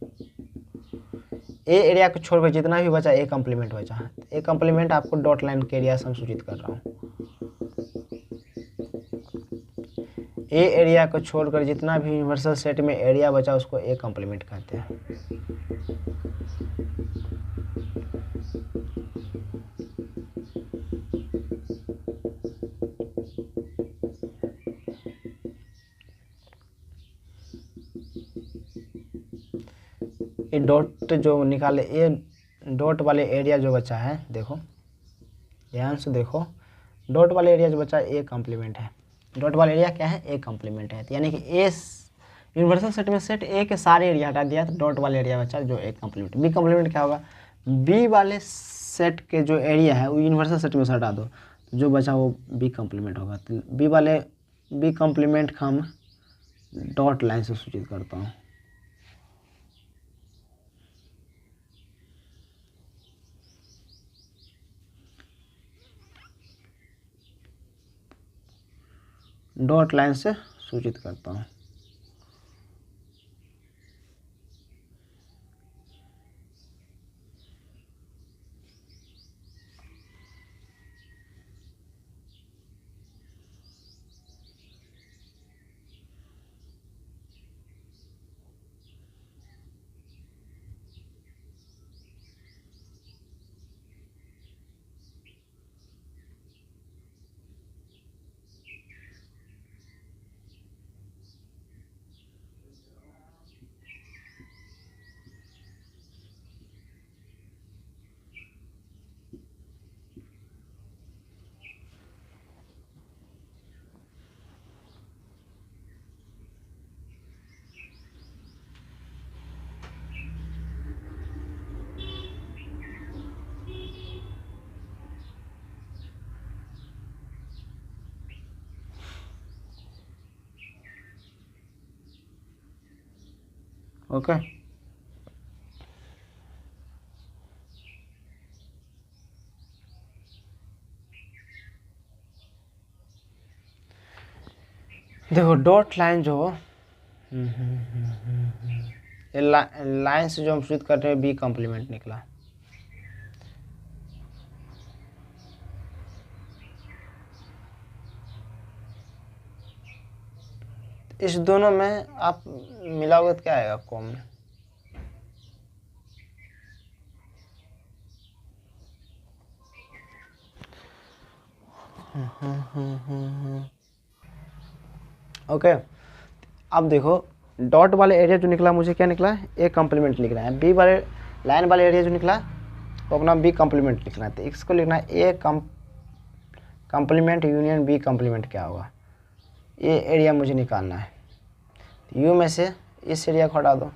ए एरिया को छोड़कर जितना भी बचा ए कॉम्प्लीमेंट बचा, ए कॉम्प्लीमेंट आपको डॉट लाइन के एरिया से हम सूचित कर रहा हूँ। ए एरिया को छोड़कर जितना भी यूनिवर्सल सेट में एरिया बचा उसको ए कॉम्प्लीमेंट कहते हैं। ये डॉट जो निकाले, ये डॉट वाले एरिया जो बचा है, देखो ध्यान से देखो, डॉट वाले एरिया जो बचा ए कॉम्प्लीमेंट है। डॉट वाला एरिया क्या है, ए कॉम्प्लीमेंट है, यानी कि ए यूनिवर्सल सेट में सेट ए के सारे एरिया हटा दिया तो डॉट वाला एरिया बचा जो ए कॉम्प्लीमेंट। बी कॉम्प्लीमेंट क्या होगा, बी वाले सेट के जो एरिया है वो यूनिवर्सल सेट में से हटा दो, तो जो बचा वो बी कॉम्प्लीमेंट होगा। तो बी कॉम्प्लीमेंट का हम डॉट लाइन से सूचित करता हूँ। डॉट लाइन से सूचित करता हूँ। ओके, देखो डॉट लाइन जो लाइन से जो हम शुद्ध करते हैं बी कॉम्प्लीमेंट निकला। इस दोनों में आप मिलाओगे तो क्या आएगा कॉमन? ओके, अब देखो डॉट वाले एरिया जो निकला मुझे क्या निकला, ए कॉम्प्लीमेंट लिखना है। बी वाले लाइन वाले एरिया जो निकला तो अपना बी कॉम्प्लीमेंट लिखना है। तो इसको लिखना है A complement union B complement क्या होगा, ये एरिया मुझे निकालना है। यू में से इस एरिया को हटा दो।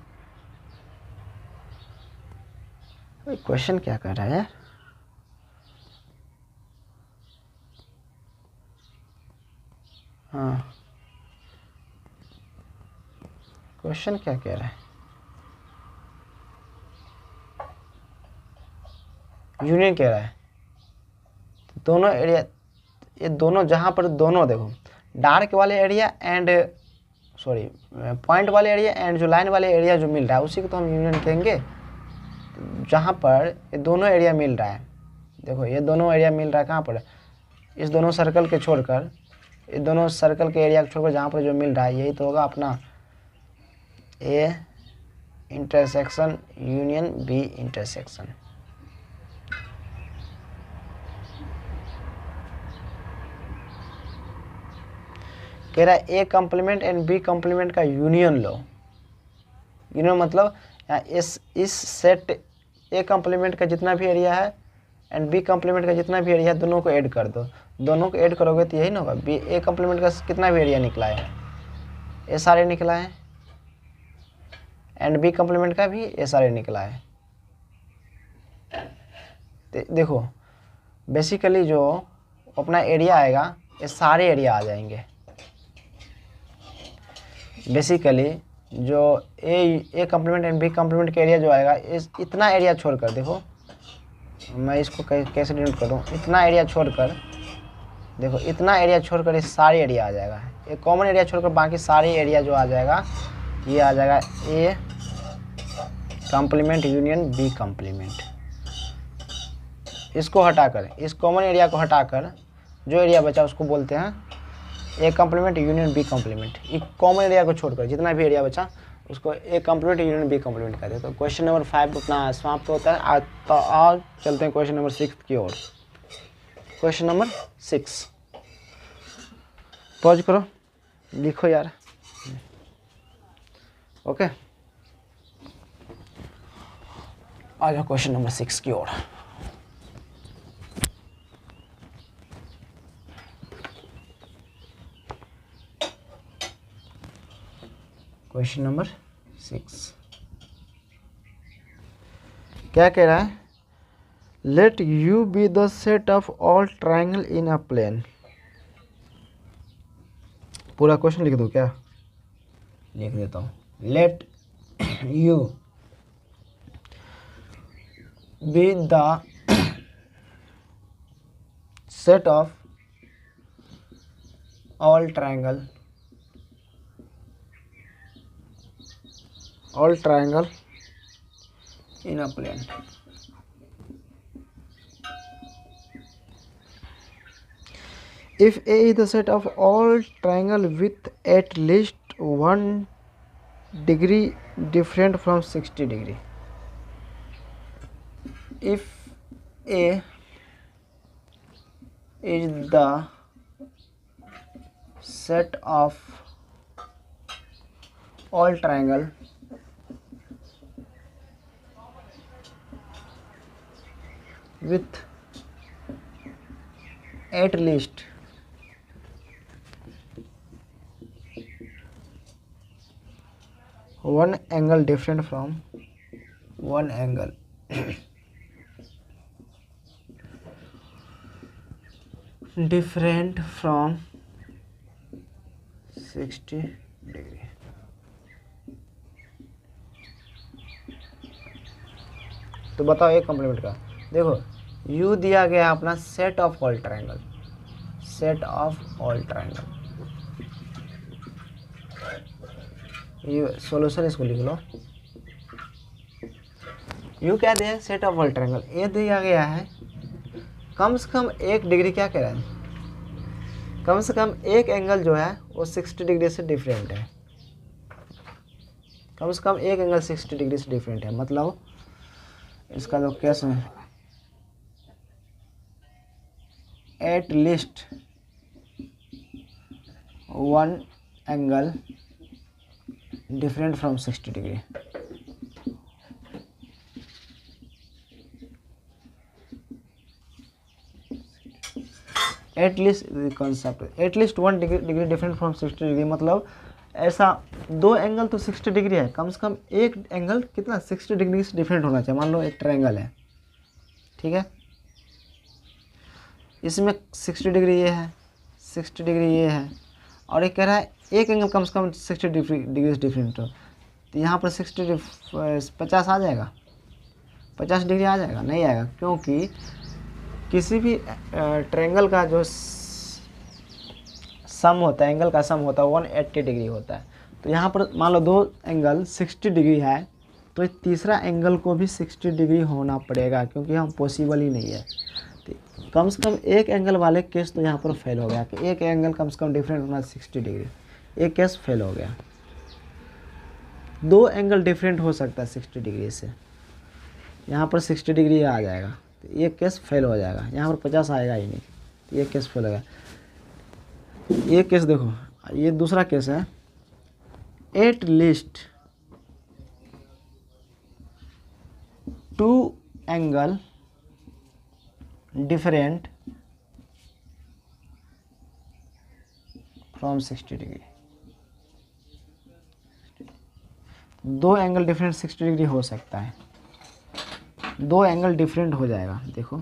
क्वेश्चन क्या कर रहा है यार? हाँ, क्वेश्चन क्या कह रहा है? यूनियन कह रहा है। दोनों एरिया, ये दोनों जहाँ पर दोनों देखो डार्क वाले एरिया एंड सॉरी पॉइंट वाले एरिया एंड जो लाइन वाले एरिया जो मिल रहा है उसी को तो हम यूनियन कहेंगे। जहाँ पर ये दोनों एरिया मिल रहा है, देखो ये दोनों एरिया मिल रहा है कहाँ पर, इस दोनों सर्कल के छोड़कर, ये दोनों सर्कल के एरिया को छोड़कर जहाँ पर जो मिल रहा है यही तो होगा अपना A intersection union B intersection. कह रहा है A complement and B complement का यूनियन लो। यूनियन मतलब इस सेट ए कॉम्प्लीमेंट का जितना भी एरिया है एंड बी कॉम्प्लीमेंट का जितना भी एरिया है दोनों को ऐड कर दो। दोनों को ऐड करोगे तो यही ना होगा, बी ए कॉम्प्लीमेंट का कितना भी एरिया निकला है, ए सारे निकला है, एंड बी कॉम्प्लीमेंट का भी ए सारे निकला है। देखो बेसिकली जो अपना एरिया आएगा ये सारे एरिया आ जाएंगे। बेसिकली जो A complement and B complement का एरिया जो आएगा इस इतना एरिया छोड़कर, देखो मैं इसको कैसे डिनोट करूँ, इतना एरिया छोड़कर, देखो इतना एरिया छोड़कर ये सारे एरिया आ जाएगा। एक कॉमन एरिया छोड़कर बाकी सारे एरिया जो आ जाएगा ये आ जाएगा A complement union B complement. इसको हटाकर, इस कॉमन एरिया को हटाकर जो एरिया बचा उसको बोलते हैं A complement union B complement. एक कॉमन एरिया को छोड़कर जितना भी एरिया बचा उसको A complement union B complement कहते हैं। तो क्वेश्चन नंबर 5 अपना समाप्त होता है। तो आज चलते हैं क्वेश्चन नंबर 6 की ओर। क्वेश्चन नंबर 6, पॉज करो लिखो यार। ओके, आ जाओ क्वेश्चन नंबर 6 की ओर। क्वेश्चन नंबर 6 क्या कह रहा है, let U be the set of all triangle in a plane. पूरा क्वेश्चन लिख दूं क्या? लिख देता हूँ। Let U be the set of all triangle in a plane. If A is the set of all triangle with at least 1 degree different from 60 degree. If A is the set of all triangle with at least one angle different from one angle different from 60 degree. तो बताओ एक complement का। देखो U दिया गया अपना set of all triangle, set of all triangle. ये solution इसको लिख लो, यू क्या दिया है, सेट ऑफ ऑल ट्रायंगल। ये दिया गया है कम से कम 1 डिग्री, क्या कह रहा है, कम से कम एक एंगल जो है वो 60 डिग्री से डिफरेंट है, कम से कम एक एंगल 60 डिग्री से डिफरेंट है। मतलब इसका जो केस है, at least 1 angle different from 60 degree. At least concept, at least 1 degree different from 60 degree, मतलब ऐसा 2 एंगल तो 60 डिग्री है, कम से कम एक एंगल कितना 60 डिग्री से डिफरेंट होना चाहिए। मान लो एक ट्रायंगल है, ठीक है, इसमें 60 डिग्री ये है, 60 डिग्री ये है, और ये कह रहा है एक एंगल कम से कम 60 डिग्री से डिफरेंट हो, तो यहाँ पर 50 आ जाएगा, 50 डिग्री आ जाएगा, नहीं आएगा, क्योंकि किसी भी ट्रायंगल का जो सम होता है, एंगल का सम होता है 180 डिग्री होता है। तो यहाँ पर मान लो 2 एंगल 60 डिग्री है, तो तीसरा एंगल को भी 60 डिग्री होना पड़ेगा, क्योंकि हम पॉसिबल ही नहीं है। तो कम से कम एक एंगल वाले केस तो यहाँ पर फेल हो गया कि एक एंगल कम से कम डिफरेंट होना 60 डिग्री, एक केस फेल हो गया। 2 एंगल डिफरेंट हो सकता है 60 डिग्री से, यहाँ पर 60 डिग्री आ जाएगा, तो ये केस फेल हो जाएगा, यहाँ पर 50 आएगा ही नहीं, तो ये केस फेल हो गया। ये केस देखो, ये दूसरा केस है, at least 2 angle different from 60 degree. 2 angle different 60 degree हो सकता है, 2 एंगल डिफरेंट हो जाएगा। देखो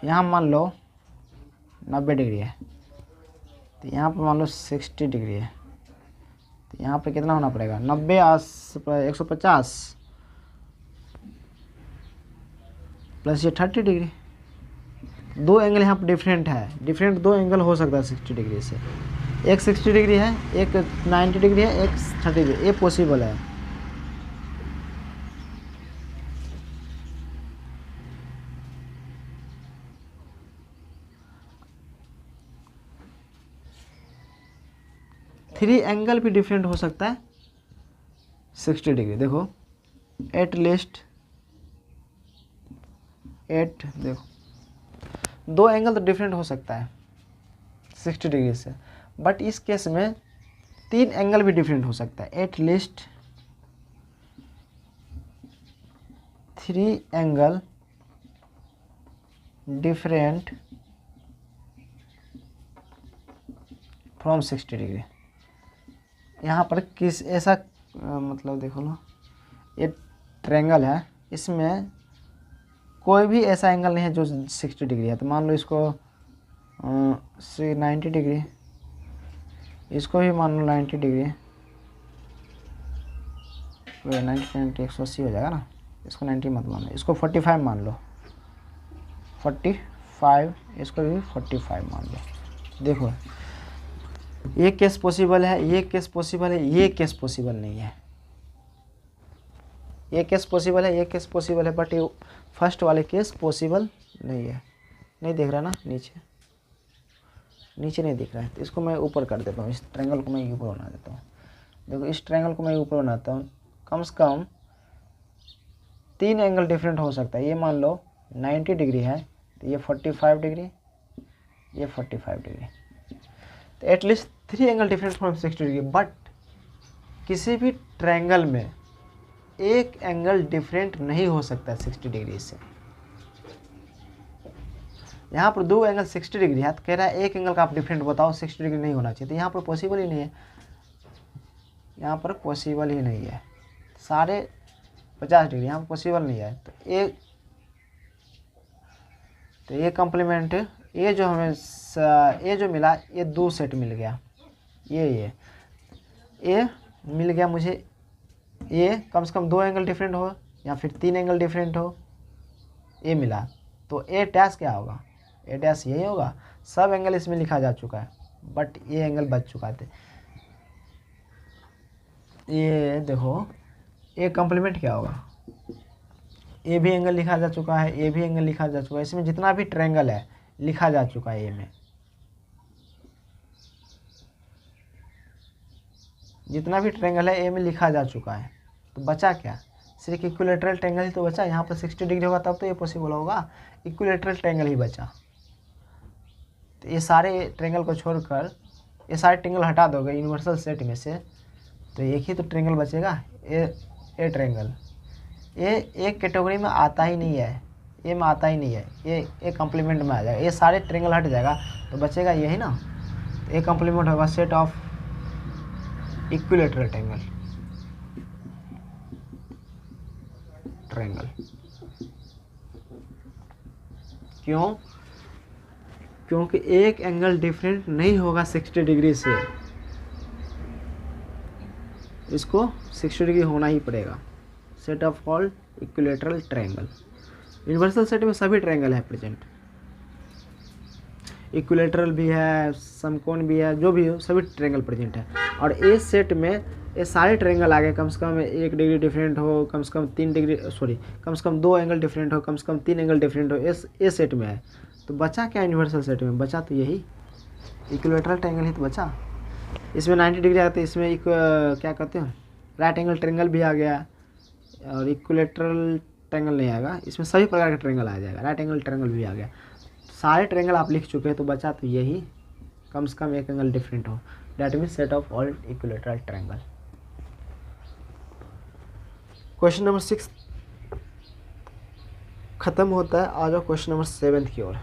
यहाँ मान लो 90 डिग्री है, तो यहाँ पर मान लो 60 डिग्री है, तो यहाँ पे कितना होना पड़ेगा, 90 150 प्लस ये 30 डिग्री। 2 एंगल यहाँ पर डिफरेंट है, डिफरेंट 2 एंगल हो सकता है 60 डिग्री से, एक 60 डिग्री है, एक 90 डिग्री है, एक 30 डिग्री, ये पॉसिबल है। थ्री एंगल भी डिफरेंट हो सकता है 60 डिग्री। देखो एट लीस्ट 8, देखो 2 एंगल तो डिफरेंट हो सकता है 60 डिग्री से, बट इस केस में 3 एंगल भी डिफरेंट हो सकता है। At least 3 angle different from 60 degree. यहाँ पर किस ऐसा मतलब देखो ना, ये ट्रायंगल है, इसमें कोई भी ऐसा एंगल नहीं है जो 60 डिग्री है। तो मान लो इसको 90 डिग्री, इसको भी मान लो 90 डिग्री, 90 180 हो जाएगा ना, इसको 90 मत मान लो, इसको 45 मान लो, 45, इसको भी 45 मान लो। देखो ये केस पॉसिबल है, ये केस पॉसिबल है, ये केस पॉसिबल नहीं है, ये केस पॉसिबल है, ये केस पॉसिबल है, बट ये फर्स्ट वाले केस पॉसिबल नहीं है। नहीं दिख रहा ना, नीचे नीचे नहीं दिख रहा है, तो इसको मैं ऊपर कर देता हूँ, इस ट्रायंगल को मैं ऊपर बना देता हूँ। देखो इस ट्रायंगल को मैं ऊपर बनाता हूँ, कम से कम 3 एंगल डिफरेंट हो सकता है। ये मान लो 90 डिग्री है, तो ये 45 डिग्री, ये 45 डिग्री, तो at least 3 angle different from 60 degree. But किसी भी ट्रायंगल में एक एंगल डिफरेंट नहीं हो सकता 60 डिग्री से। यहाँ पर 2 एंगल 60 डिग्री है, तो कह रहा है एक एंगल का आप डिफरेंट बताओ 60 डिग्री नहीं होना चाहिए, तो यहाँ पर पॉसिबल ही नहीं है, यहाँ पर पॉसिबल ही नहीं है। सारे 50 डिग्री यहाँ पर पॉसिबल नहीं है। तो ये कॉम्प्लीमेंट, ये जो हमें ये जो मिला, ये 2 सेट मिल गया, ये मिल गया मुझे। ये कम से कम 2 एंगल डिफरेंट हो या फिर 3 एंगल डिफरेंट हो, ये मिला। तो ए डैश क्या होगा, ए डैश यही होगा। सब एंगल इसमें लिखा जा चुका है, बट ये एंगल बच चुका थे। ये देखो ए कॉम्प्लीमेंट क्या होगा, ए भी एंगल लिखा जा चुका है, ए भी एंगल लिखा जा चुका है, इसमें जितना भी ट्रायंगल है लिखा जा चुका है ए में, जितना भी ट्रायंगल है ए में लिखा जा चुका है। तो बचा क्या, सिर्फ इक्विलेटरल ट्रायंगल ही तो बचा। यहाँ पर 60 डिग्री होगा तब तो ये पॉसिबल होगा, इक्विलेटरल ट्रायंगल ही बचा। तो ये सारे ट्रायंगल को छोड़कर ये सारे ट्रायंगल हटा दोगे यूनिवर्सल सेट में से, तो एक ही तो ट्रायंगल बचेगा, ए ट्रायंगल। ये एक कैटेगरी में आता ही नहीं है, ए में आता ही नहीं है, ये कॉम्प्लीमेंट में आ जाएगा। ये सारे ट्रायंगल हट जाएगा तो बचेगा यही ना, तो ए कॉम्प्लीमेंट होगा सेट ऑफ इक्विलेटरल ट्रायंगल। क्यों, क्योंकि एक एंगल डिफरेंट नहीं होगा 60 डिग्री से, इसको 60 डिग्री होना ही पड़ेगा। Set of all equilateral triangle, universal set में सभी ट्रायंगल है प्रेजेंट, इक्विलेटरल भी है, समकोण भी है, जो भी हो सभी ट्रायंगल प्रेजेंट है। और इस सेट में ये सारे ट्रायंगल आ गए, कम से कम 1 डिग्री डिफरेंट हो, कम से कम 3 डिग्री कम से कम 2 एंगल डिफरेंट हो, कम से कम 3 एंगल डिफरेंट हो, इस सेट में है। तो बचा क्या यूनिवर्सल सेट में, बचा तो यही इक्विलेटरल ट्रायंगल ही तो बचा। इसमें 90 डिग्री आते, इसमें क्या कहते हैं राइट एंगल ट्रायंगल भी आ गया, और इक्विलेटरल ट्रायंगल नहीं आएगा, इसमें सभी प्रकार का ट्रायंगल आ जाएगा, राइट एंगल ट्रायंगल भी आ गया। सारे ट्रायंगल आप लिख चुके हैं, तो बचा तो यही कम से कम 1 एंगल डिफरेंट हो, that means set of all equilateral triangle. Question number 6 खत्म होता है, आ जाओ क्वेश्चन नंबर 7 की ओर।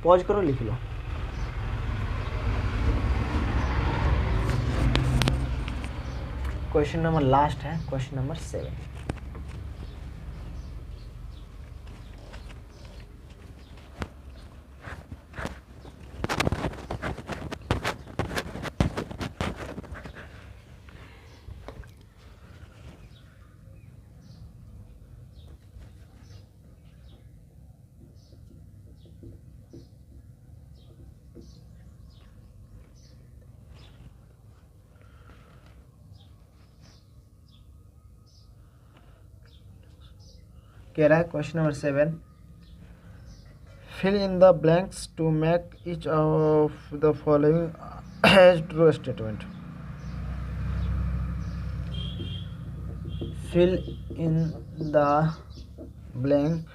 पॉज करो, लिख लो। क्वेश्चन नंबर लास्ट है, क्वेश्चन नंबर 7। कह रहा है question number 7, fill in the blanks to make each of the following as true statement. Fill in the blank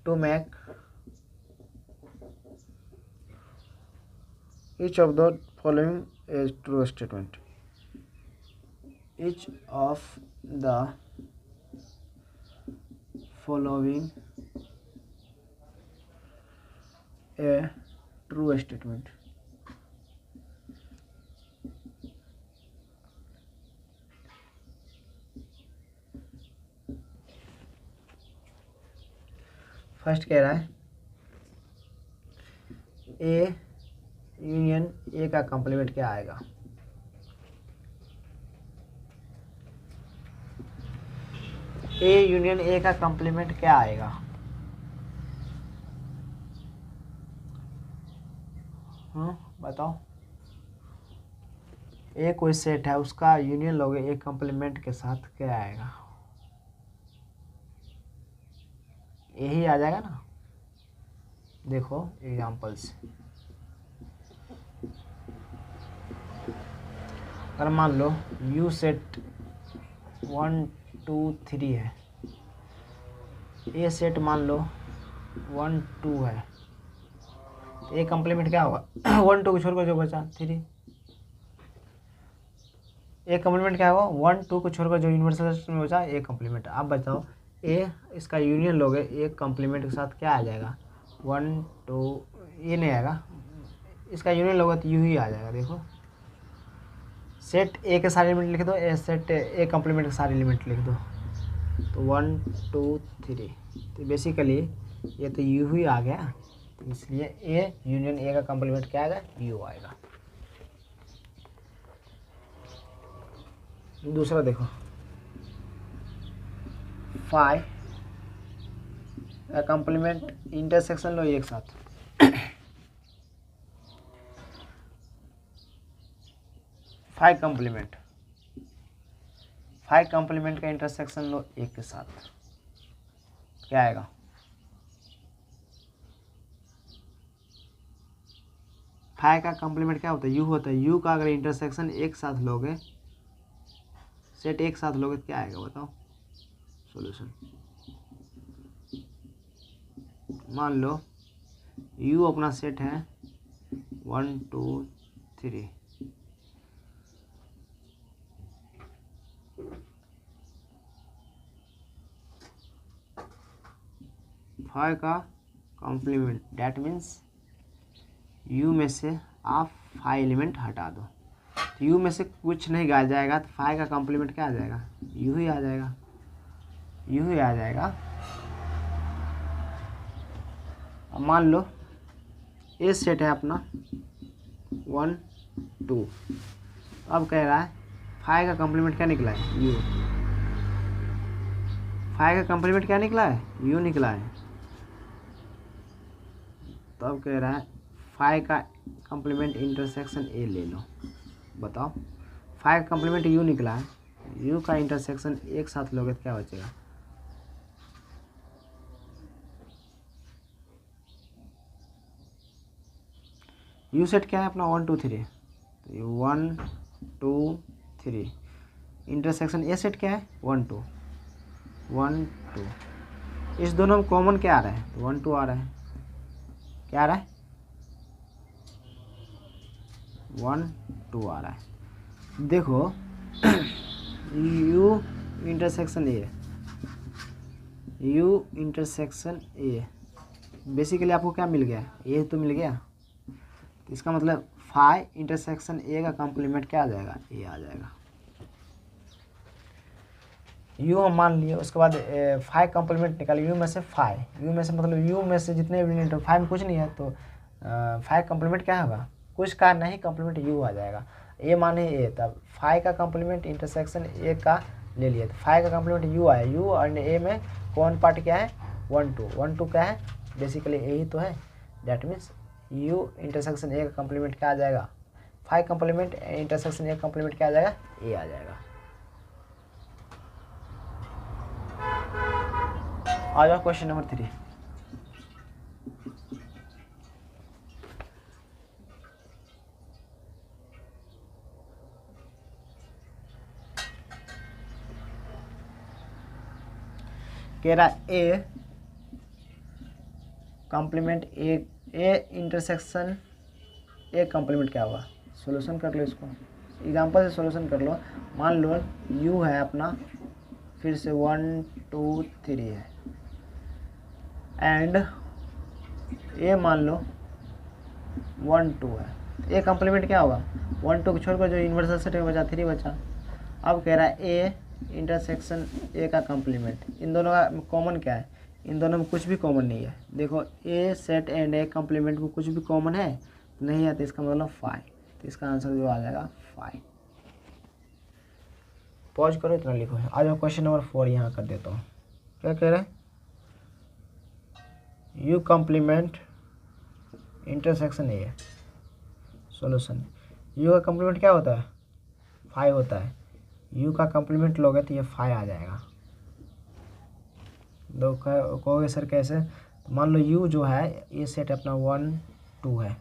to make each of the following as true statement. Each of the following a true statement। First कह रहा है A union A का complement क्या आएगा। A union A का complement क्या आएगा, बताओ। ए कोई सेट है, उसका यूनियन लोगे ए कॉम्प्लीमेंट के साथ क्या आएगा, यही आ जाएगा ना। देखो एग्जांपल्स, अगर मान लो यू सेट 1 2 3 है, ए सेट मान लो 1 2 है, ए कॉम्प्लीमेंट क्या होगा 1 2 को छोड़कर जो बचा 3। ए कॉम्प्लीमेंट क्या होगा 1 2 को छोड़कर जो यूनिवर्सल में बचा ए कॉम्प्लीमेंट। आप बताओ ए इसका यूनियन लोगे ए कॉम्प्लीमेंट के साथ क्या आ जाएगा 1 2, ये नहीं आएगा, इसका यूनियन लोगे तो यू ही आ जाएगा। देखो सेट ए के सारे एलिमेंट लिख दो, ए सेट ए कॉम्प्लीमेंट के सारे एलिमेंट लिख दो, तो 1 2 3। तो बेसिकली ये तो यू ही आ गया, तो इसलिए ए यूनियन ए का कॉम्प्लीमेंट क्या आएगा, यू आएगा। दूसरा देखो 5 का कॉम्प्लीमेंट इंटरसेक्शन लो एक साथ, फाइव कॉम्प्लीमेंट, फाइव कॉम्प्लीमेंट का इंटरसेक्शन लो एक के साथ, क्या आएगा? फाइव का कॉम्प्लीमेंट क्या होता है? यू होता है। यू का अगर इंटरसेक्शन एक साथ लोगे, सेट एक साथ लोगे तो क्या आएगा बताओ सॉल्यूशन। मान लो यू अपना सेट है 1 2 3, फाइव का कॉम्प्लीमेंट डैट मीन्स यू में से आप फाइव एलिमेंट हटा दो, तो यू में से कुछ नहीं गा जाएगा, तो फाइव का कॉम्प्लीमेंट क्या आ जाएगा? यू ही आ जाएगा, यू ही आ जाएगा। अब मान लो ए सेट है अपना 1 2, अब कह रहा है फाइव का कॉम्प्लीमेंट क्या निकला है? यू। फाइव का कॉम्प्लीमेंट क्या निकला है? यू निकला है। तो अब कह रहा है फाइव का कॉम्प्लीमेंट इंटरसेक्शन ए ले लो, बताओ। फाइव कॉम्प्लीमेंट यू निकला है, यू का इंटरसेक्शन एक साथ लोगे तो क्या बचेगा? यू सेट क्या है अपना? 1 2 3, तो 1 2 3। इंटरसेक्शन ए सेट क्या है? 1 2 1 2। इस दोनों में कॉमन क्या आ रहा है? तो 1 2 आ रहा है। क्या आ रहा है? 1 2 आ रहा है। देखो you intersection A, you intersection A, basically आपको क्या मिल गया? ए तो मिल गया, तो इसका मतलब फाइव इंटरसेक्शन ए का कॉम्प्लीमेंट क्या आ जाएगा? ए आ जाएगा। यू हम मान लिए, उसके बाद फाइव कॉम्प्लीमेंट निकालिए यू में से फाइव, यू में से मतलब यू में से जितने भी फाइव में कुछ नहीं है, तो फाइव कॉम्प्लीमेंट क्या होगा? कुछ का नहीं, कॉम्प्लीमेंट यू आ जाएगा। ए माने ए, तब फाइव का कॉम्प्लीमेंट इंटरसेक्शन ए का ले लिए, तो फाइव का कॉम्प्लीमेंट यू आया। यू और ए में कौन पार्ट क्या है? 1 2 1 2 क्या है? बेसिकली ए ही तो है। That means you intersection A का कॉम्प्लीमेंट क्या आ जाएगा? फाइव कॉम्प्लीमेंट इंटरसेक्शन ए का कॉम्प्लीमेंट क्या आ जाएगा? ए आ जाएगा। आ जाओ क्वेश्चन नंबर 3। कह रहा A complement A intersection A complement क्या होगा? सॉल्यूशन कर लो इसको, एग्जांपल से सॉल्यूशन कर लो। मान लो यू है अपना फिर से 1 2 3 है, एंड ए मान लो 1 2 है। ए कॉम्प्लीमेंट क्या होगा? 1 2 को छोड़कर जो यूनिवर्सल सेट में बचा 3 बचा। अब कह रहा है ए इंटरसेक्शन ए का कॉम्प्लीमेंट, इन दोनों का कॉमन क्या है? इन दोनों में कुछ भी कॉमन नहीं है। देखो ए सेट एंड ए कॉम्प्लीमेंट में कुछ भी कॉमन है नहीं है, तो इसका मतलब 5, तो इसका आंसर जो आ जाएगा 5। पॉज करो, इतना लिखो। आ जाओ क्वेश्चन नंबर 4 यहाँ कर देता हूँ। क्या कह रहे हैं? U complement intersection A, solution. U का कॉम्प्लीमेंट क्या होता है? 5 होता है। यू का कॉम्प्लीमेंट लोगे तो ये 5 आ जाएगा। दो कहोगे सर कैसे? तो मान लो यू जो है ये सेट अपना 1 2 है,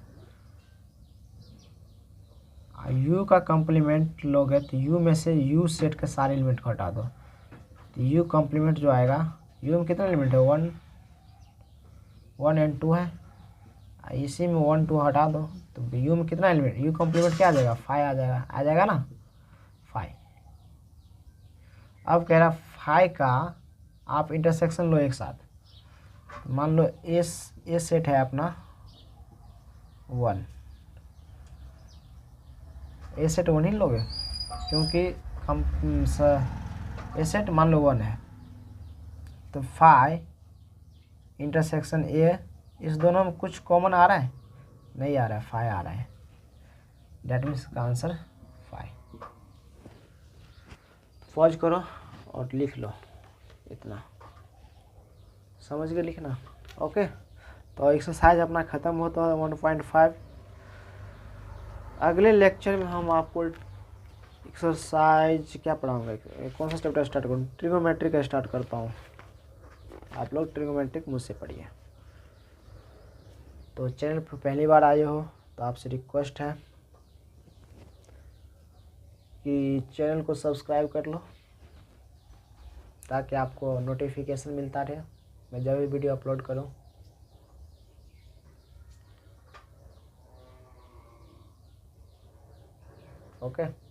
यू का कॉम्प्लीमेंट लोगे तो यू में से यू सेट के सारे एलिमेंट को हटा दो, तो यू कॉम्प्लीमेंट जो आएगा, यू में कितने एलिमेंट है? 1 एंड 2 है, इसी में 1 2 हटा दो तो यू में कितना एलिमेंट? यू कॉम्प्लीमेंट क्या आ जाएगा? 5 आ जाएगा। आ जाएगा ना 5। अब कह रहा 5 का आप इंटरसेक्शन लो एक साथ। मान लो ए सेट है अपना 1, ए सेट 1 ही लोगे क्योंकि ए सेट मान लो 1 है, तो 5 इंटरसेक्शन ए, इस दोनों में कुछ कॉमन आ रहा है? नहीं आ रहा है, 5 आ रहा है। डैट मीन्स का आंसर 5। पॉज करो और लिख लो, इतना समझ के लिखना। ओके, तो एक्सरसाइज अपना ख़त्म होता है 1.5। अगले लेक्चर में हम आपको एक्सरसाइज क्या पढ़ाऊँगा, कौन सा चैप्टर स्टार्ट करूँ? ट्रिगोमेट्री का स्टार्ट करता हूँ। आप लोग ट्रिगोमेट्रिक मुझसे पढ़िए। तो चैनल पर पहली बार आए हो तो आपसे रिक्वेस्ट है कि चैनल को सब्सक्राइब कर लो, ताकि आपको नोटिफिकेशन मिलता रहे मैं जब भी वीडियो अपलोड करूं। ओके।